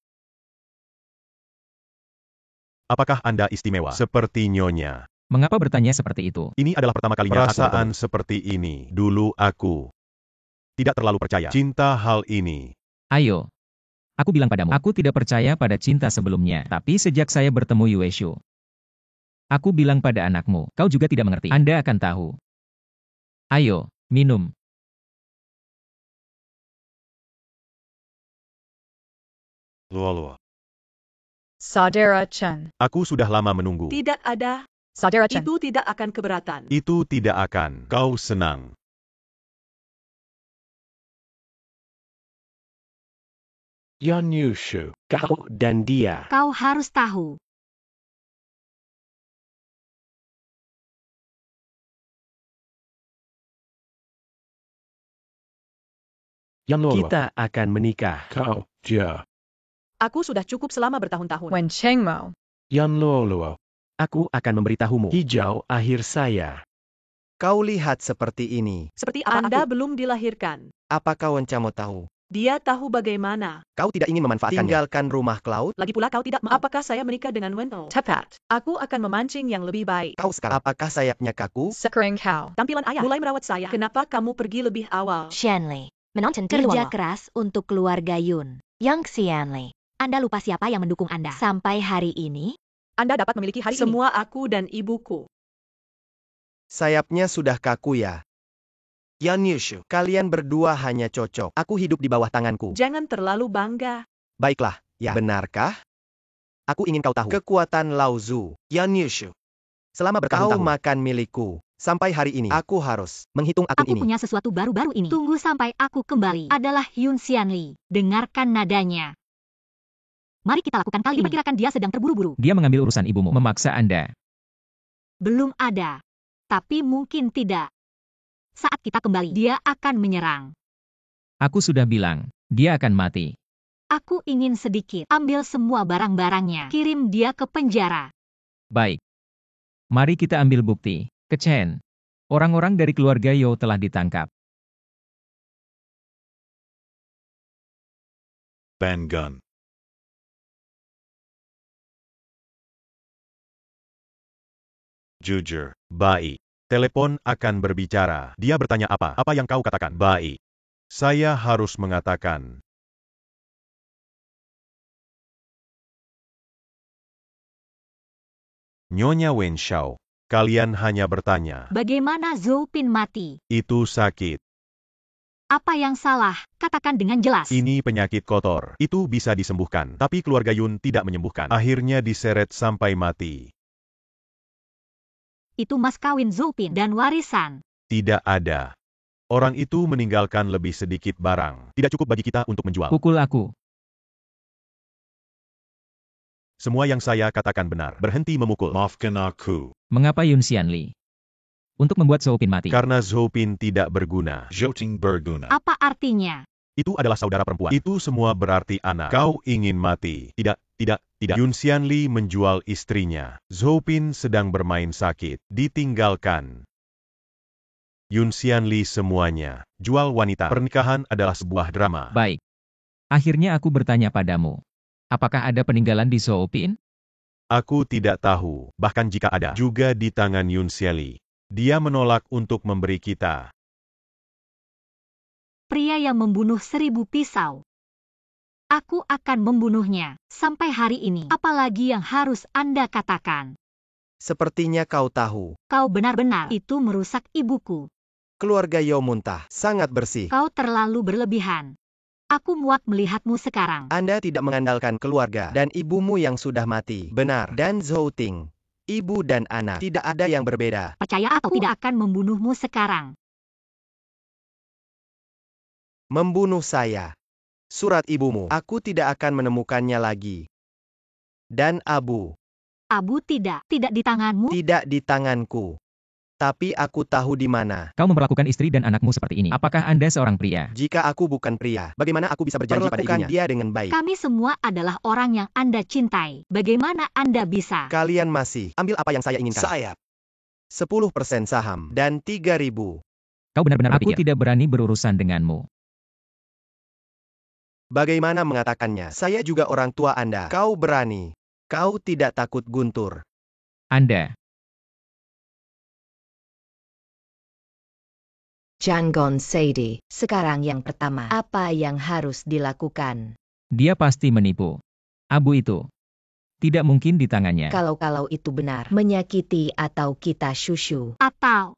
Apakah Anda istimewa? Seperti Nyonya. mengapa bertanya seperti itu? Ini adalah pertama kalinya perasaan seperti ini. Dulu aku tidak terlalu percaya. Cinta hal ini. Ayo. Aku bilang padamu, aku tidak percaya pada cinta sebelumnya. Tapi sejak saya bertemu Yueshu. Aku bilang pada anakmu, kau juga tidak mengerti. Anda akan tahu. Ayo, minum. Luoluo. Saudara Chen. Aku sudah lama menunggu. Tidak ada. Saudara Chen. Itu tidak akan keberatan. Itu tidak akan. Kau senang. Yan Yushu. Kau dan dia. Kau harus tahu. Yan Luoluo. Kita akan menikah. Kau, dia. Aku sudah cukup selama bertahun-tahun. Wen Chengmo. Yan Luoluo. Aku akan memberitahumu. Hijau akhir saya. Kau lihat seperti ini. Seperti Anda belum dilahirkan. Apakah Wencamu tahu? Dia tahu bagaimana. Kau tidak ingin memanfaatkannya. Tinggalkan rumah Cloud. Lagi pula kau tidak mau. Apakah saya menikah dengan Wendell? Tepat. Aku akan memancing yang lebih baik. Kau sekarang. Apakah sayapnya kaku? Sekering kau. Tampilan ayah mulai merawat saya. Kenapa kamu pergi lebih awal? Xianli. Menonton kerja keras untuk keluarga Yun. Yang Xianli. Anda lupa siapa yang mendukung Anda. Sampai hari ini, Anda dapat memiliki hari ini. Semua aku dan ibuku. Sayapnya sudah kaku ya. Yan Yushu, kalian berdua hanya cocok. Aku hidup di bawah tanganku. Jangan terlalu bangga. Baiklah, ya. Benarkah? Aku ingin kau tahu. Kekuatan Lao Zu, Yan Yushu. Selama bertahun-tahun kau makan milikku. Sampai hari ini, aku harus menghitung akun aku ini. punya sesuatu baru-baru ini. Tunggu sampai aku kembali. Adalah Yun Xianli. Dengarkan nadanya. Mari kita lakukan kali ini. Diperkirakan dia sedang terburu-buru. Dia mengambil urusan ibumu, memaksa Anda. Belum ada. Tapi mungkin tidak. Saat kita kembali, dia akan menyerang. Aku sudah bilang, dia akan mati. Aku ingin sedikit. Ambil semua barang-barangnya. Kirim dia ke penjara. Baik. Mari kita ambil bukti. Ke Chen. Orang-orang dari keluarga Yo telah ditangkap. Ben Gun. Jujur. Baik. Telepon akan berbicara. Dia bertanya apa? Apa yang kau katakan? Baik. Saya harus mengatakan. Nyonya Wen Shao. Kalian hanya bertanya. Bagaimana Zhou Pin mati? Itu sakit. Apa yang salah? Katakan dengan jelas. Ini penyakit kotor. Itu bisa disembuhkan. Tapi keluarga Yun tidak menyembuhkan. Akhirnya diseret sampai mati. Itu mas kawin Zhou Pin dan warisan. Tidak ada. Orang itu meninggalkan lebih sedikit barang. Tidak cukup bagi kita untuk menjual. Pukul aku. Semua yang saya katakan benar. Berhenti memukul. Maafkan aku. Mengapa Yun Xianli? Untuk membuat Zhou Pin mati. Karena Zhou Pin tidak berguna. Joting berguna. Apa artinya? Itu adalah saudara perempuan. Itu semua berarti anak. Kau ingin mati. Tidak. Yun Xianli menjual istrinya. Zhou Pin sedang bermain sakit. Ditinggalkan. Yun Xianli semuanya. Jual wanita. Pernikahan adalah sebuah drama. Baik. Akhirnya aku bertanya padamu. Apakah ada peninggalan di Zoopin? Aku tidak tahu, bahkan jika ada, juga di tangan Yun Xianli. Dia menolak untuk memberi kita. Pria yang membunuh 1000 pisau. Aku akan membunuhnya sampai hari ini. Apalagi yang harus Anda katakan? Sepertinya kau tahu. Kau benar-benar itu merusak ibuku. Keluarga Yao Muntah sangat bersih. Kau terlalu berlebihan. Aku muak melihatmu sekarang. Anda tidak mengandalkan keluarga dan ibumu yang sudah mati. Benar. Dan Zhou Ting, ibu dan anak, tidak ada yang berbeda. Percaya atau tidak akan membunuhmu sekarang. Membunuh saya. Surat ibumu, aku tidak akan menemukannya lagi. Dan Abu. Abu tidak di tanganmu. Tidak di tanganku. Tapi aku tahu di mana. Kau memperlakukan istri dan anakmu seperti ini. Apakah Anda seorang pria? Jika aku bukan pria, bagaimana aku bisa berjanji pada ibunya? Dia dengan baik. Kami semua adalah orang yang Anda cintai. Bagaimana Anda bisa? Kalian masih ambil apa yang saya inginkan. Saya 10% saham dan 3.000. Kau benar-benar berpikir. Aku tidak berani berurusan denganmu. Bagaimana mengatakannya? Saya juga orang tua Anda. Kau berani. Kau tidak takut guntur. Anda. Janggon Sadie, sekarang yang pertama, apa yang harus dilakukan? Dia pasti menipu. Abu itu. Tidak mungkin di tangannya. Kalau itu benar, menyakiti atau kita syushu. Atau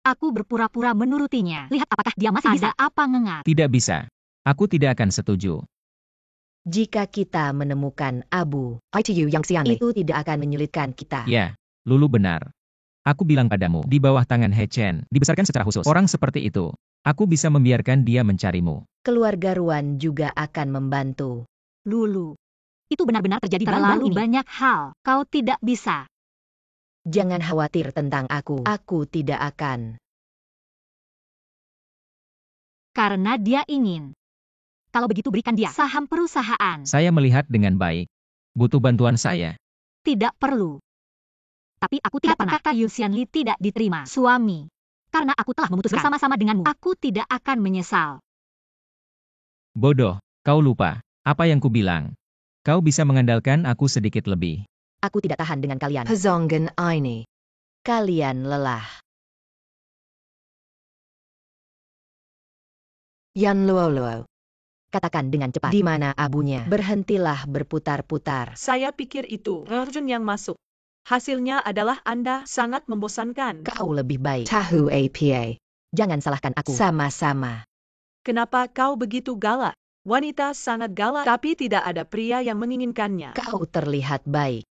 aku berpura-pura menurutinya. Lihat apakah dia masih bisa apa ngengat. Tidak bisa. Aku tidak akan setuju. Jika kita menemukan Abu, itu yang Xianli, itu tidak akan menyulitkan kita. Ya, Lulu benar. Aku bilang padamu, di bawah tangan He Chen, dibesarkan secara khusus. Orang seperti itu, aku bisa membiarkan dia mencarimu. Keluarga Ruan juga akan membantu. Lulu, itu benar-benar terjadi terlalu banyak hal. Kau tidak bisa. Jangan khawatir tentang aku tidak akan. Karena dia ingin. Kalau begitu berikan dia saham perusahaan. Saya melihat dengan baik. Butuh bantuan saya. Tidak perlu. Tapi aku tidak pernah. Kata Yun Xianli tidak diterima suami. Karena aku telah memutuskan bersama-sama denganmu. Aku tidak akan menyesal. Bodoh, kau lupa. Apa yang kubilang? Kau bisa mengandalkan aku sedikit lebih. Aku tidak tahan dengan kalian. Pezongan ini. Kalian lelah. Yan Luo. Katakan dengan cepat. Di mana abunya? Berhentilah berputar-putar. Saya pikir itu Arjun yang masuk. Hasilnya adalah Anda sangat membosankan. Kau lebih baik. Tahu apa. Jangan salahkan aku. Sama-sama. Kenapa kau begitu galak? Wanita sangat galak, tapi tidak ada pria yang menginginkannya. Kau terlihat baik.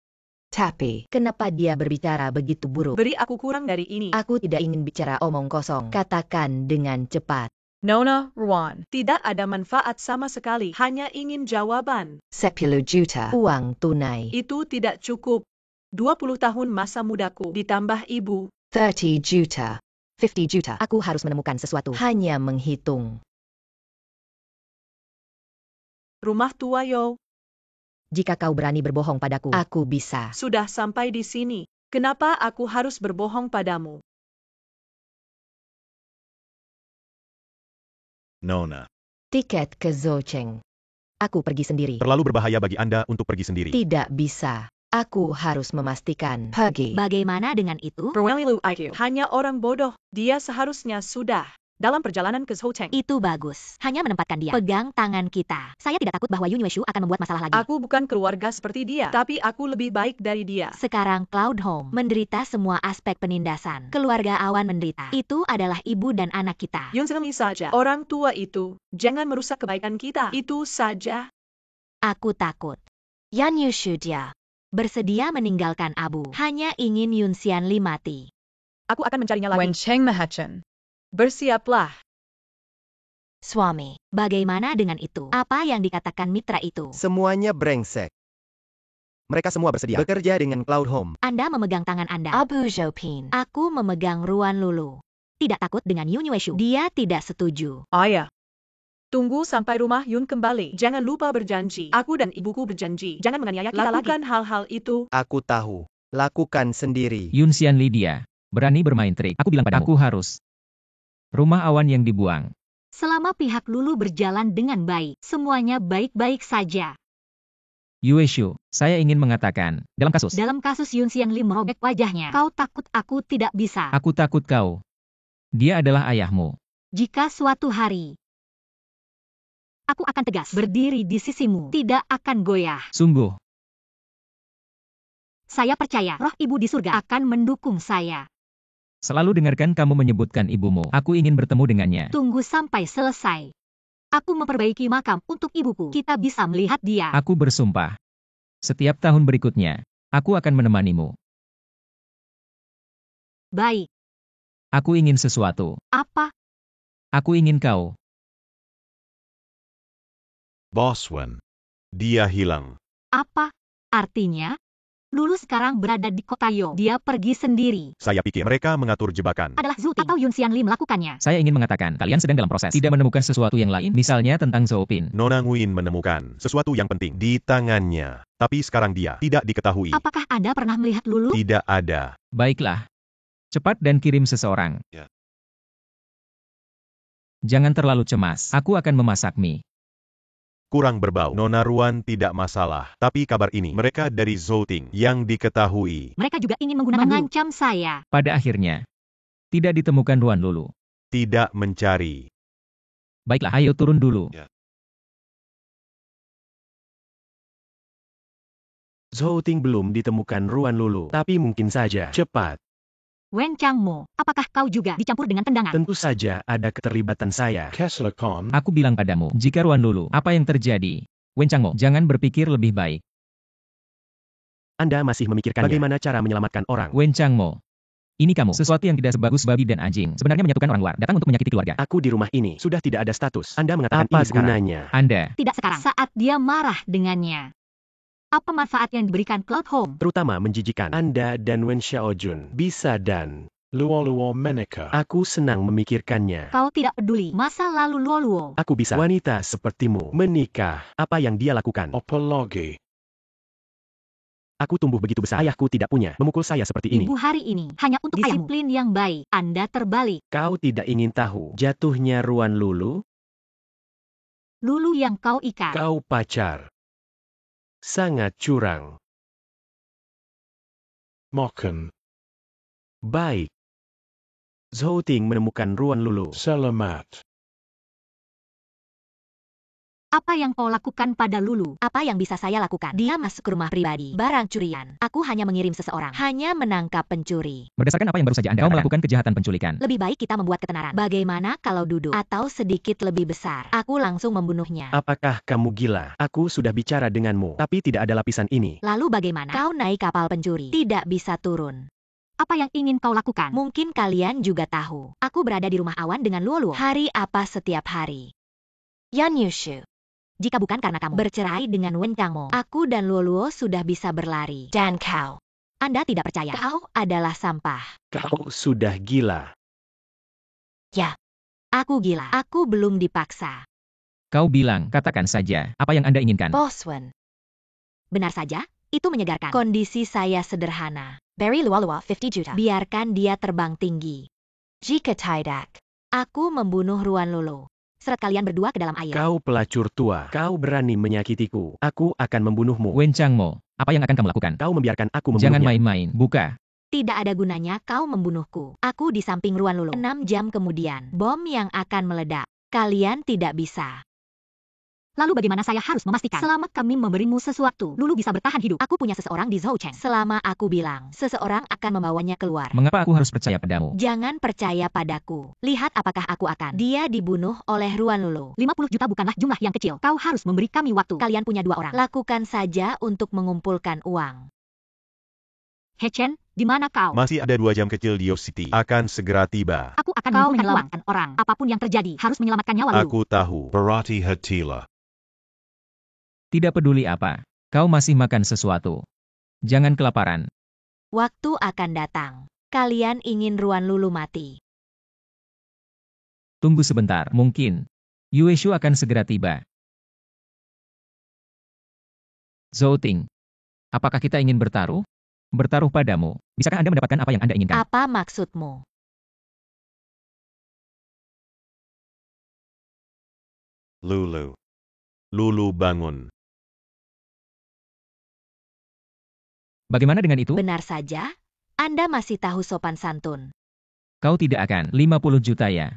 Tapi, kenapa dia berbicara begitu buruk? Beri aku kurang dari ini. Aku tidak ingin bicara omong kosong. Katakan dengan cepat. Nona Ruan. Tidak ada manfaat sama sekali. Hanya ingin jawaban. 10 juta. Uang tunai. Itu tidak cukup. 20 tahun masa mudaku, ditambah ibu. 30 juta. 50 juta. Aku harus menemukan sesuatu. Hanya menghitung. Rumah tua Yo. Jika kau berani berbohong padaku, aku bisa. Sudah sampai di sini. Kenapa aku harus berbohong padamu? Nona. Tiket ke Zocheng. Aku pergi sendiri. Terlalu berbahaya bagi Anda untuk pergi sendiri. Tidak bisa. Aku harus memastikan. Pergi. Bagaimana dengan itu? Perwalilu IQ. Hanya orang bodoh. Dia seharusnya sudah dalam perjalanan ke Zhouteng. Itu bagus. Hanya menempatkan dia. Pegang tangan kita. Saya tidak takut bahwa Yun Yueshu akan membuat masalah lagi. Aku bukan keluarga seperti dia, tapi aku lebih baik dari dia. Sekarang Cloud Home menderita semua aspek penindasan. Keluarga Awan menderita. Itu adalah ibu dan anak kita. Yun Xianli saja. Orang tua itu, jangan merusak kebaikan kita. Itu saja. Aku takut. Yan Yueshu dia bersedia meninggalkan Abu. Hanya ingin Yun Xianli mati. Aku akan mencarinya lagi. Wen Cheng Mahachen. Bersiaplah. Suami, bagaimana dengan itu? Apa yang dikatakan mitra itu? Semuanya brengsek. Mereka semua bersedia bekerja dengan Cloud Home. Anda memegang tangan Anda. Abu Zhoupin. Aku memegang Ruan Lulu. Tidak takut dengan Yun Yueshu. Dia tidak setuju. Ayah. Tunggu sampai rumah Yun kembali. Jangan lupa berjanji. Aku dan ibuku berjanji. Jangan menganiaya kita lagi. Lakukan hal-hal itu. Aku tahu. Lakukan sendiri. Yun Xianli dia. Berani bermain trik. Aku bilang padamu. Aku harus. Rumah awan yang dibuang. Selama pihak Lulu berjalan dengan baik, semuanya baik-baik saja. Yue Shu, saya ingin mengatakan, Dalam kasus Yun Xiang Lim merobek wajahnya, kau takut aku tidak bisa. aku takut kau. Dia adalah ayahmu. Jika suatu hari aku akan tegas berdiri di sisimu, tidak akan goyah. Sungguh, Saya percaya roh ibu di surga akan mendukung saya. selalu dengarkan kamu menyebutkan ibumu. Aku ingin bertemu dengannya. Tunggu sampai selesai. Aku memperbaiki makam untuk ibuku. Kita bisa melihat dia. Aku bersumpah. Setiap tahun berikutnya, aku akan menemanimu. Baik. Aku ingin sesuatu. Apa? Aku ingin kau. Boswen. Dia hilang. Apa? Artinya? Lulu sekarang berada di kota Yo. Dia pergi sendiri. Saya pikir mereka mengatur jebakan. Adalah Zhu Ting atau Yun Xian Lim melakukannya. Saya ingin mengatakan, kalian sedang dalam proses. Tidak menemukan sesuatu yang lain, misalnya tentang Zhou Pin. Nona Nguyen menemukan sesuatu yang penting di tangannya. Tapi sekarang dia tidak diketahui. Apakah Anda pernah melihat Lulu? Tidak ada. Baiklah. Cepat dan kirim seseorang. Ya. Jangan terlalu cemas. Aku akan memasak mie. Kurang berbau. Nona Ruan tidak masalah. Tapi kabar ini, mereka dari Zouting yang diketahui. Mereka juga ingin menggunakan mengancam saya. Pada akhirnya, tidak ditemukan Ruan Lulu. Tidak mencari. Baiklah, ayo turun dulu. Ya. Zhou Ting belum ditemukan Ruan Lulu, tapi mungkin saja. Cepat. Wen Changmo, apakah kau juga dicampur dengan tendangan? Tentu saja ada keterlibatan saya. Kessler Khan. Aku bilang padamu, jika Ruan Lulu, apa yang terjadi? Wen Changmo, jangan berpikir lebih baik. Anda masih memikirkan bagaimana cara menyelamatkan orang. Wen Changmo, ini kamu, sesuatu yang tidak sebagus babi dan anjing. Sebenarnya menyatukan orang luar, datang untuk menyakiti keluarga. Aku di rumah ini sudah tidak ada status. Anda mengatakan Apa ini sekarang. gunanya? Anda, Tidak sekarang, saat dia marah dengannya. Apa manfaat yang diberikan Cloud Home? Terutama menjijikan. Anda dan Wen Xiaojun bisa dan Luo Meneka. aku senang memikirkannya. Kau tidak peduli masa lalu Luoluo. Aku bisa wanita sepertimu menikah. Apa yang dia lakukan? Apologi. Aku tumbuh begitu besar. Ayahku tidak punya memukul saya seperti ini. Ibu hari ini hanya untuk disiplin yang baik. Anda terbalik. Kau tidak ingin tahu jatuhnya Ruan Lulu? Lulu yang kau ikat. Kau pacar. Sangat curang. Moken. Baik. Zhou Ting menemukan Ruan Lulu. Selamat. Apa yang kau lakukan pada Lulu? Apa yang bisa saya lakukan? Dia masuk ke rumah pribadi. Barang curian. Aku hanya mengirim seseorang. Hanya menangkap pencuri. berdasarkan apa yang baru saja Anda katakan, melakukan kejahatan penculikan. Lebih baik kita membuat ketenaran. Bagaimana kalau duduk? Atau sedikit lebih besar? Aku langsung membunuhnya. Apakah kamu gila? Aku sudah bicara denganmu, tapi tidak ada lapisan ini. Lalu bagaimana? Kau naik kapal pencuri. Tidak bisa turun. Apa yang ingin kau lakukan? Mungkin kalian juga tahu. Aku berada di rumah awan dengan Luoluo. Hari apa setiap hari? Yan Yushu. Jika bukan karena kamu bercerai dengan Wen Changmo, aku dan Luoluo sudah bisa berlari. Dan kau. Anda tidak percaya. Kau adalah sampah. Kau sudah gila. Ya. Aku gila. Aku belum dipaksa. Kau bilang, katakan saja, apa yang Anda inginkan. Boswen. Benar saja, itu menyegarkan. Kondisi saya sederhana. Barry Luoluo 50 juta. Biarkan dia terbang tinggi. Jika tidak, aku membunuh Ruan Lulu. Seret kalian berdua ke dalam air. Kau pelacur tua. Kau berani menyakitiku. Aku akan membunuhmu. Wen Changmo, apa yang akan kamu lakukan? Kau membiarkan aku membunuhnya. Jangan main-main, buka. Tidak ada gunanya kau membunuhku. Aku di samping Ruan Lulu. 6 jam kemudian, bom yang akan meledak. Kalian tidak bisa. Lalu bagaimana saya harus memastikan? Selama kami memberimu sesuatu, Lulu bisa bertahan hidup. Aku punya seseorang di Zhoucheng. Selama aku bilang, seseorang akan membawanya keluar. Mengapa aku harus percaya padamu? Jangan percaya padaku. Lihat apakah aku akan. Dia dibunuh oleh Ruan Lulu. 50 juta bukanlah jumlah yang kecil. Kau harus memberi kami waktu. Kalian punya 2 orang. Lakukan saja untuk mengumpulkan uang. Hechen, di mana kau? Masih ada 2 jam kecil di Yo City. Akan segera tiba. Aku akan menyelamatkan orang. Apapun yang terjadi, harus menyelamatkan nyawa Lulu. Aku tahu. Barati Hatila. Tidak peduli apa, kau masih makan sesuatu. Jangan kelaparan. Waktu akan datang. Kalian ingin Ruan Lulu mati. Tunggu sebentar, mungkin. Yue Shu akan segera tiba. Zhou Ting, apakah kita ingin bertaruh? Bertaruh padamu. Bisakah Anda mendapatkan apa yang Anda inginkan? Apa maksudmu? Lulu. Lulu bangun. Bagaimana dengan itu? Benar saja, Anda masih tahu sopan santun. Kau tidak akan 50 juta ya.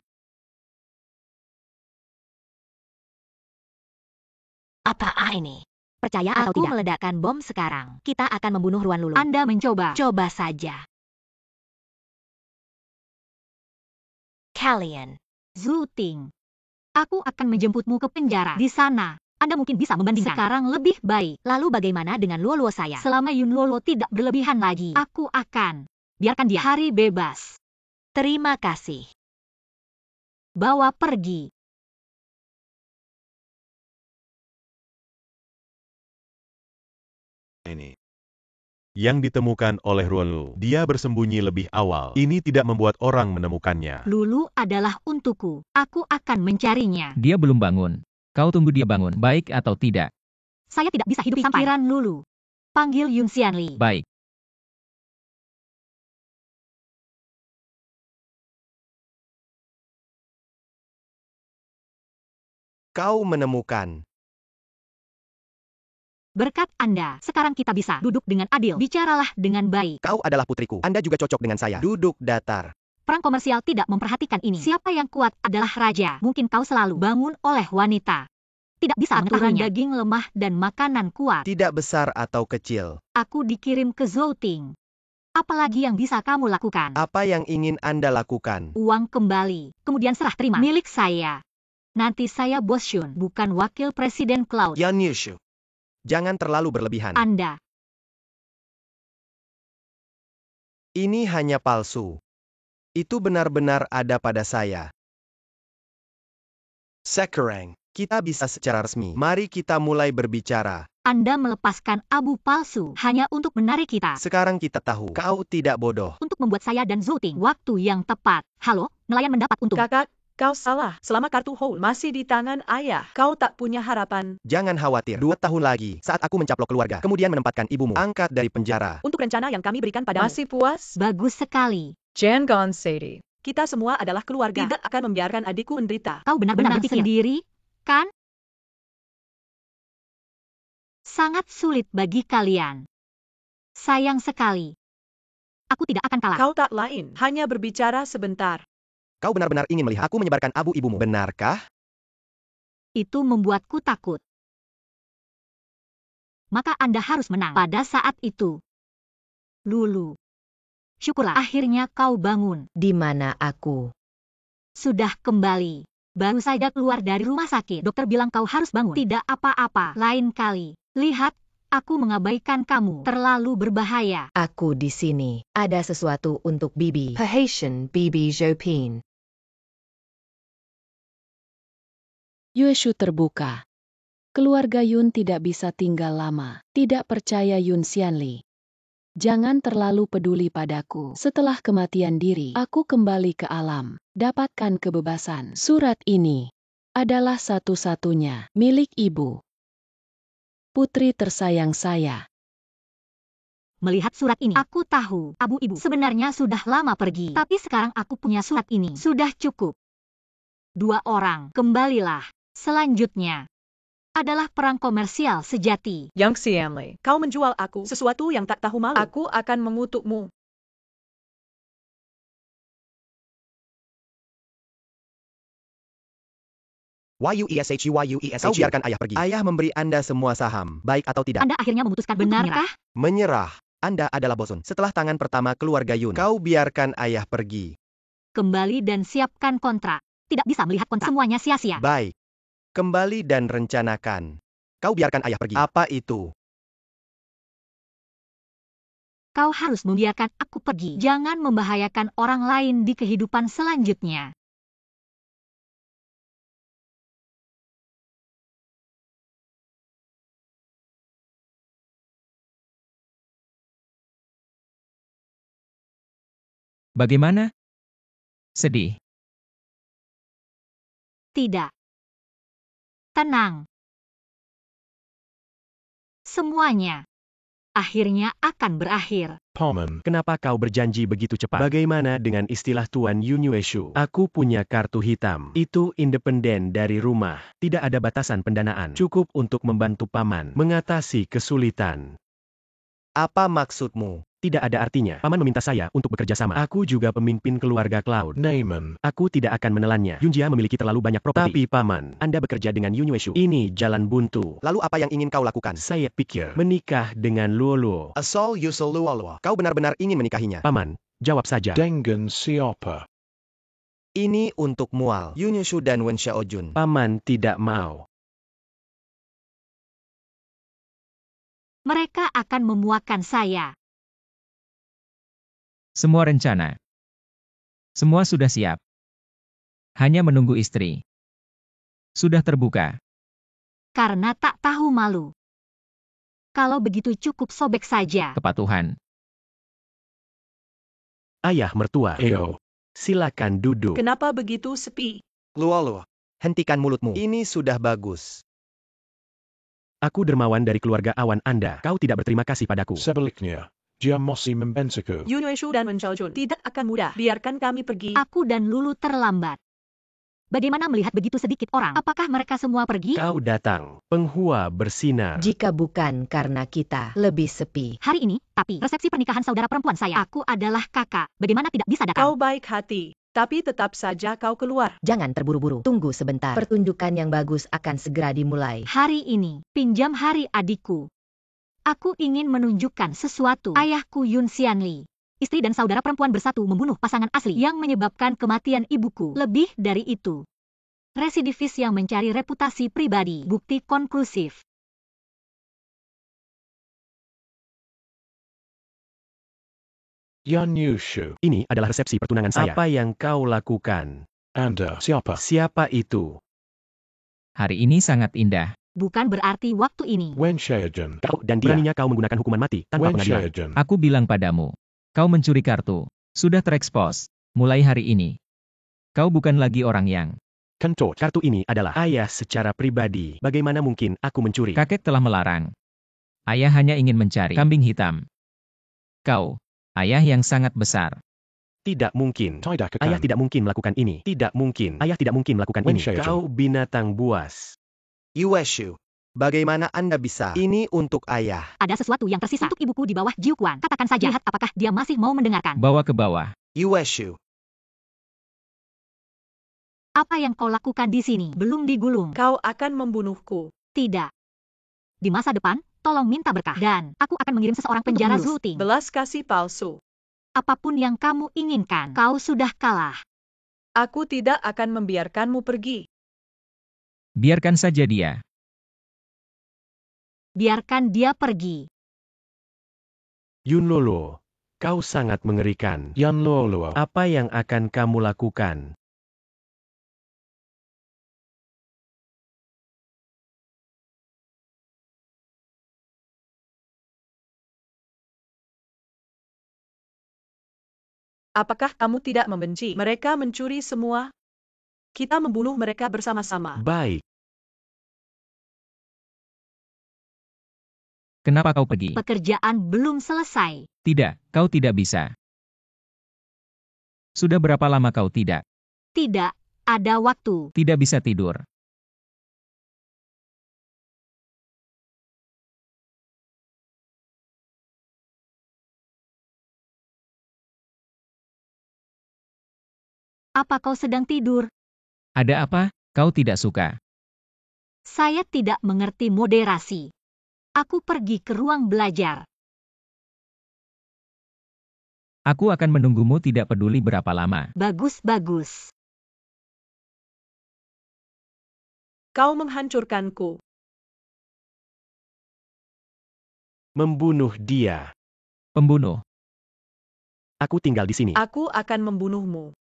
Apa ini? Percaya atau tidak? Aku meledakkan bom sekarang. Kita akan membunuh Ruan Lulu. Anda mencoba. Coba saja. Kalian. Zooting. Aku akan menjemputmu ke penjara. Di sana, Anda mungkin bisa membandingkan. Sekarang lebih baik. Lalu bagaimana dengan Lolo saya? Selama Yun Lolo tidak berlebihan lagi, aku akan biarkan dia hari bebas. Terima kasih. Bawa pergi. Ini yang ditemukan oleh Ruanlu. Dia bersembunyi lebih awal. Ini tidak membuat orang menemukannya. Lulu adalah untukku. Aku akan mencarinya. Dia belum bangun. Kau tunggu dia bangun, baik atau tidak. Saya tidak bisa hidup sampai. Pikiran Lulu. Panggil Yun Xianli. Baik. Kau menemukan. Berkat Anda, sekarang kita bisa duduk dengan adil. Bicaralah dengan baik. Kau adalah putriku. Anda juga cocok dengan saya. Duduk datar. Perang komersial tidak memperhatikan ini. Siapa yang kuat adalah raja. Mungkin kau selalu bangun oleh wanita. Tidak bisa aturan daging lemah dan makanan kuat. Tidak besar atau kecil. Aku dikirim ke Zouting. Apalagi yang bisa kamu lakukan? Apa yang ingin Anda lakukan? Uang kembali, kemudian serah terima. Milik saya. Nanti saya Bos Shun, bukan Wakil Presiden Cloud. Yan Yushu. Jangan terlalu berlebihan. Anda. Ini hanya palsu. Itu benar-benar ada pada saya. Sekarang, kita bisa secara resmi. Mari kita mulai berbicara. Anda melepaskan abu palsu hanya untuk menarik kita. Sekarang kita tahu, kau tidak bodoh. Untuk membuat saya dan Zouting waktu yang tepat. Halo, nelayan mendapat untung. Kakak, kau salah. Selama kartu Hole masih di tangan ayah, kau tak punya harapan. Jangan khawatir, 2 tahun lagi, saat aku mencaplok keluarga, kemudian menempatkan ibumu, angkat dari penjara. Untuk rencana yang kami berikan padamu. Masih puas? Bagus sekali. Jan Gon Sadie. Kita semua adalah keluarga. Tidak akan membiarkan adikku menderita. Kau benar-benar berpikir sendiri, kan? Sangat sulit bagi kalian. Sayang sekali. Aku tidak akan kalah. Kau tak lain, hanya berbicara sebentar. Kau benar-benar ingin melihat aku menyebarkan abu ibumu, benarkah? Itu membuatku takut. Maka Anda harus menang pada saat itu. Lulu. Syukurlah akhirnya kau bangun. Di mana aku? Sudah kembali. Baru saja keluar dari rumah sakit. Dokter bilang kau harus bangun. Tidak apa-apa. Lain kali. Lihat, aku mengabaikan kamu. Terlalu berbahaya. Aku di sini. Ada sesuatu untuk Bibi. Perhatian Bibi Zhopin. Yueshu terbuka. Keluarga Yun tidak bisa tinggal lama. Tidak percaya Yun Xianli. Jangan terlalu peduli padaku. Setelah kematian diri, aku kembali ke alam. Dapatkan kebebasan. Surat ini adalah satu-satunya milik ibu. Putri tersayang saya. Melihat surat ini, aku tahu, abu ibu sebenarnya sudah lama pergi. Tapi sekarang aku punya surat ini. Sudah cukup. 2 orang, kembalilah. Selanjutnya adalah perang komersial sejati. Young Xianli. Kau menjual aku sesuatu yang tak tahu malu. Aku akan mengutukmu. Kau biarkan ayah pergi. Ayah memberi Anda semua saham, baik atau tidak. Anda akhirnya memutuskan benarkah? Menyerah. Anda adalah bosun. Setelah tangan pertama keluarga Yun, kau biarkan ayah pergi. Kembali dan siapkan kontrak. Tidak bisa melihat kontrak. Semuanya sia-sia. Baik. Kembali dan rencanakan. Kau biarkan ayah pergi. Apa itu? Kau harus membiarkan aku pergi. Jangan membahayakan orang lain di kehidupan selanjutnya. Bagaimana? Sedih. Tidak. Tenang. Semuanya akhirnya akan berakhir. Paman, Kenapa kau berjanji begitu cepat? Bagaimana dengan istilah Tuan Yunyueshu? Aku punya kartu hitam. Itu independen dari rumah. Tidak ada batasan pendanaan. Cukup untuk membantu paman mengatasi kesulitan. Apa maksudmu? Tidak ada artinya. Paman meminta saya untuk bekerja sama. Aku juga pemimpin keluarga Cloud. Naaman, Aku tidak akan menelannya. Yunjia memiliki terlalu banyak properti. Tapi paman, Anda bekerja dengan Yunyueshu. Ini jalan buntu. Lalu apa yang ingin kau lakukan? Saya pikir menikah dengan Luoluo. Asal Yusul Luoluo. Kau benar-benar ingin menikahinya? Paman, jawab saja. Dengan siapa? Ini untuk Mual, Yunyushu dan Wen Xiaojun. Paman tidak mau. Mereka akan memuakkan saya. Semua rencana. Semua sudah siap. Hanya menunggu istri. Sudah terbuka. Karena tak tahu malu. Kalau begitu cukup sobek saja. Kepatuhan. Ayah mertua. Eo, Silakan duduk. Kenapa begitu sepi? Luoluo, hentikan mulutmu. Ini sudah bagus. Aku dermawan dari keluarga awan Anda. Kau tidak berterima kasih padaku. sebaliknya, dia masih membentakku. Yunyueshu dan Wen Xiaojun tidak akan mudah. Biarkan kami pergi. Aku dan Lulu terlambat. Bagaimana melihat begitu sedikit orang? Apakah mereka semua pergi? Kau datang. Penghua bersinar. Jika bukan karena kita lebih sepi. Hari ini, tapi resepsi pernikahan saudara perempuan saya. Aku adalah kakak. Bagaimana tidak bisa datang? Kau baik hati, tapi tetap saja kau keluar. Jangan terburu-buru. Tunggu sebentar. Pertunjukan yang bagus akan segera dimulai. Hari ini, pinjam hari adikku. Aku ingin menunjukkan sesuatu. Ayahku Yun Xianli. Istri dan saudara perempuan bersatu membunuh pasangan asli yang menyebabkan kematian ibuku. Lebih dari itu. Residivis yang mencari reputasi pribadi. Bukti konklusif. Yunyushu, Ini adalah resepsi pertunangan saya. Apa yang kau lakukan? Anda siapa? Siapa itu? Hari ini sangat indah. Bukan berarti waktu ini. Wen Xiaojun. Kau dan dia. Beraninya kau menggunakan hukuman mati tanpa Wen pengadilan. Xiaojun. Aku bilang padamu. Kau mencuri kartu. Sudah terekspos. Mulai hari ini. Kau bukan lagi orang yang. Kentut. Kartu ini adalah ayah secara pribadi. Bagaimana mungkin aku mencuri? Kakek telah melarang. Ayah hanya ingin mencari kambing hitam. Kau. Ayah yang sangat besar. Tidak mungkin. Tidak Ayah akan. tidak mungkin melakukan ini. Tidak mungkin. Ayah tidak mungkin melakukan Wen ini. Xiaojun. Kau binatang buas. Yueshu, bagaimana Anda bisa? Ini untuk ayah. Ada sesuatu yang tersisa untuk ibuku di bawah Jiuquan. Katakan saja, lihat apakah dia masih mau mendengarkan. Bawa ke bawah. Yueshu, Apa yang kau lakukan di sini? Belum digulung. Kau akan membunuhku. Tidak. Di masa depan, tolong minta berkah. Dan aku akan mengirim seseorang penjara Zluting. Belas kasih palsu. Apapun yang kamu inginkan, kau sudah kalah. Aku tidak akan membiarkanmu pergi. Biarkan saja dia. Biarkan dia pergi. Yunlolo, kau sangat mengerikan. Yan Luoluo. Apa yang akan kamu lakukan? Apakah kamu tidak membenci? Mereka mencuri semua. Kita membunuh mereka bersama-sama. Baik. Kenapa kau pergi? Pekerjaan belum selesai. Tidak, kau tidak bisa. Sudah berapa lama kau tidak? Tidak ada waktu. Tidak bisa tidur. Apa kau sedang tidur? Ada apa? Kau tidak suka? Saya tidak mengerti moderasi. Aku pergi ke ruang belajar. Aku akan menunggumu tidak peduli berapa lama. Bagus-bagus. Kau menghancurkanku. Membunuh dia. Pembunuh. Aku tinggal di sini. Aku akan membunuhmu.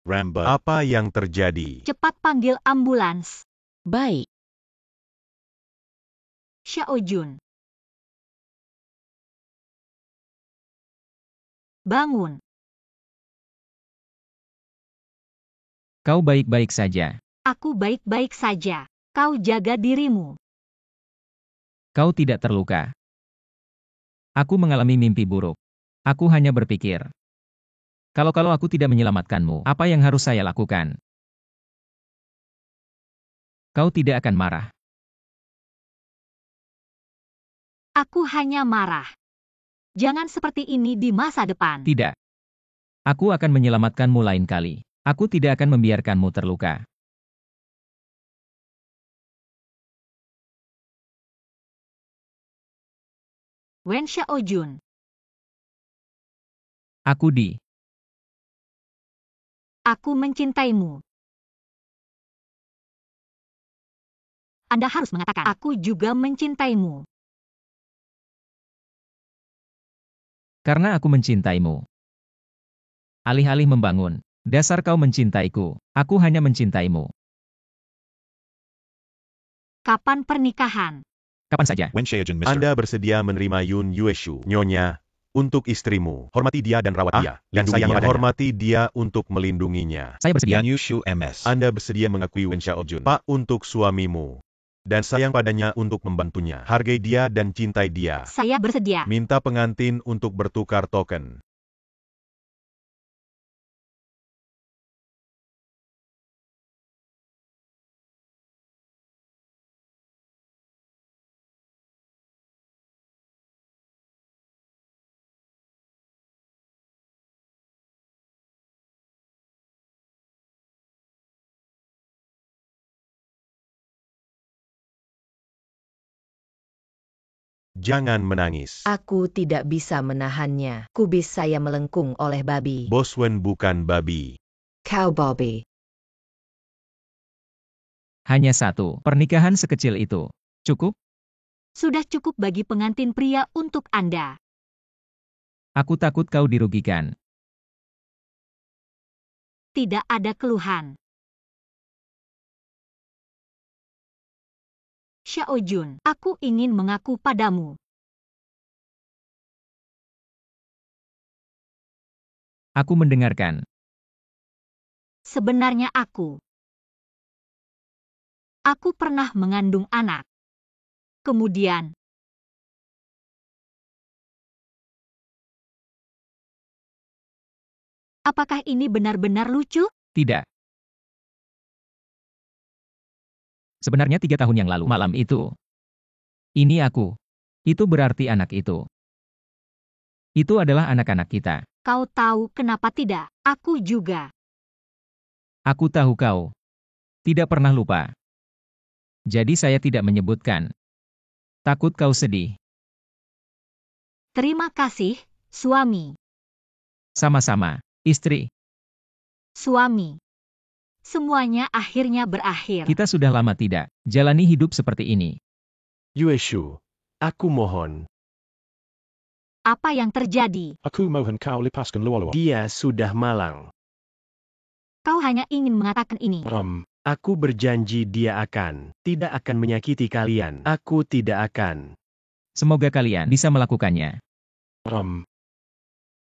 Ramba. Apa yang terjadi? Cepat panggil ambulans. Baik. Xiaojun. Bangun. Kau baik-baik saja. Aku baik-baik saja. Kau jaga dirimu. Kau tidak terluka. Aku mengalami mimpi buruk. Aku hanya berpikir, kalau aku tidak menyelamatkanmu, apa yang harus saya lakukan? Kau tidak akan marah. Aku hanya marah. Jangan seperti ini di masa depan. Tidak. Aku akan menyelamatkanmu lain kali. Aku tidak akan membiarkanmu terluka. Wen Xiaojun. Aku mencintaimu. Anda harus mengatakan, aku juga mencintaimu. Karena aku mencintaimu. Alih-alih membangun, dasar kau mencintaiku, aku hanya mencintaimu. Kapan pernikahan? Kapan saja. Wen Xiaojun, Mr. Anda bersedia menerima Yun Yueshu, Nyonya, untuk istrimu. Hormati dia dan rawat dia. Dan saya menghormati dia untuk melindunginya. Saya bersedia. Yan Yushu MS. Anda bersedia mengakui Wen Xiaojun, Pak, untuk suamimu. Dan sayang padanya untuk membantunya. Hargai dia dan cintai dia. Saya bersedia. Minta pengantin untuk bertukar token. Jangan menangis. Aku tidak bisa menahannya. Kubis saya melengkung oleh babi. Bos Wen bukan babi. Kau Bobby. Hanya satu, pernikahan sekecil itu. Cukup? Sudah cukup bagi pengantin pria untuk Anda. Aku takut kau dirugikan. Tidak ada keluhan. Xiaojun, aku ingin mengaku padamu. Aku mendengarkan. Sebenarnya aku pernah mengandung anak. Kemudian, apakah ini benar-benar lucu? Tidak. Sebenarnya 3 tahun yang lalu, malam itu. Ini aku. Itu berarti anak itu. Itu adalah anak-anak kita. Kau tahu kenapa tidak? Aku juga. Aku tahu kau. Tidak pernah lupa. Jadi saya tidak menyebutkan. Takut kau sedih. Terima kasih, suami. Sama-sama, istri. Suami. Semuanya akhirnya berakhir. Kita sudah lama tidak jalani hidup seperti ini. Yueshu, aku mohon. Apa yang terjadi? Aku mohon kau lepaskan Luolua. Dia sudah malang. Kau hanya ingin mengatakan ini. Aku berjanji dia tidak akan menyakiti kalian. Aku tidak akan. Semoga kalian bisa melakukannya.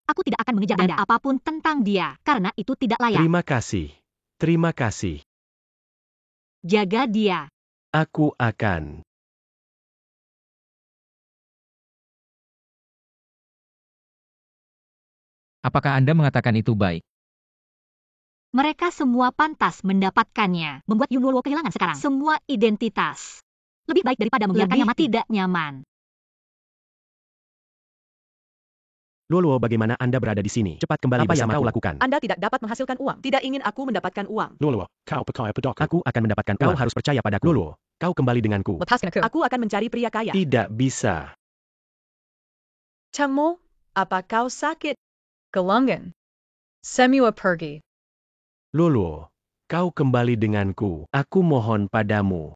Aku tidak akan mengejar Anda apapun tentang dia, karena itu tidak layak. Terima kasih. Terima kasih. Jaga dia. Aku akan. Apakah Anda mengatakan itu baik? Mereka semua pantas mendapatkannya. Membuat Yun Luoluo kehilangan sekarang semua identitas. Lebih baik daripada membiarkannya mati. Tidak nyaman. Luoluo, bagaimana Anda berada di sini? Cepat kembali Apa yang bersamaku. kau Lakukan. Anda tidak dapat menghasilkan uang. Tidak ingin aku mendapatkan uang. Luolua, kau percaya padaku. Aku akan mendapatkan. Kau harus percaya padaku. Luoluo, kau kembali denganku. Lepaskan aku. Aku akan mencari pria kaya. Tidak bisa. Changmo, apa kau sakit? Galungan. Semua pergi. Luoluo, kau kembali denganku. Aku mohon padamu.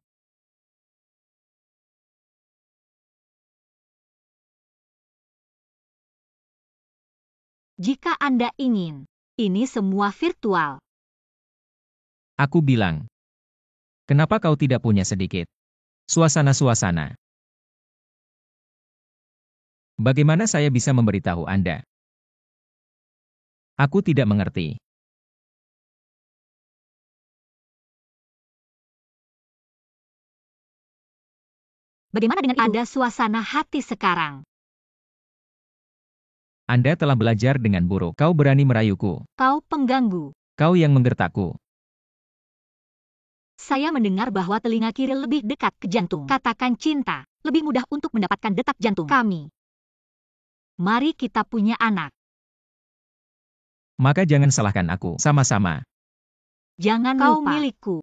Jika Anda ingin, ini semua virtual. Aku bilang. Kenapa kau tidak punya sedikit suasana-suasana? Bagaimana saya bisa memberitahu Anda? Aku tidak mengerti. Bagaimana dengan ada suasana hati sekarang? Anda telah belajar dengan buruk. Kau berani merayuku. Kau pengganggu. Kau yang menggertakku. Saya mendengar bahwa telinga kiri lebih dekat ke jantung. Katakan cinta, lebih mudah untuk mendapatkan detak jantung kami. Mari kita punya anak. Maka jangan salahkan aku. Sama-sama. Jangan lupa. Kau milikku.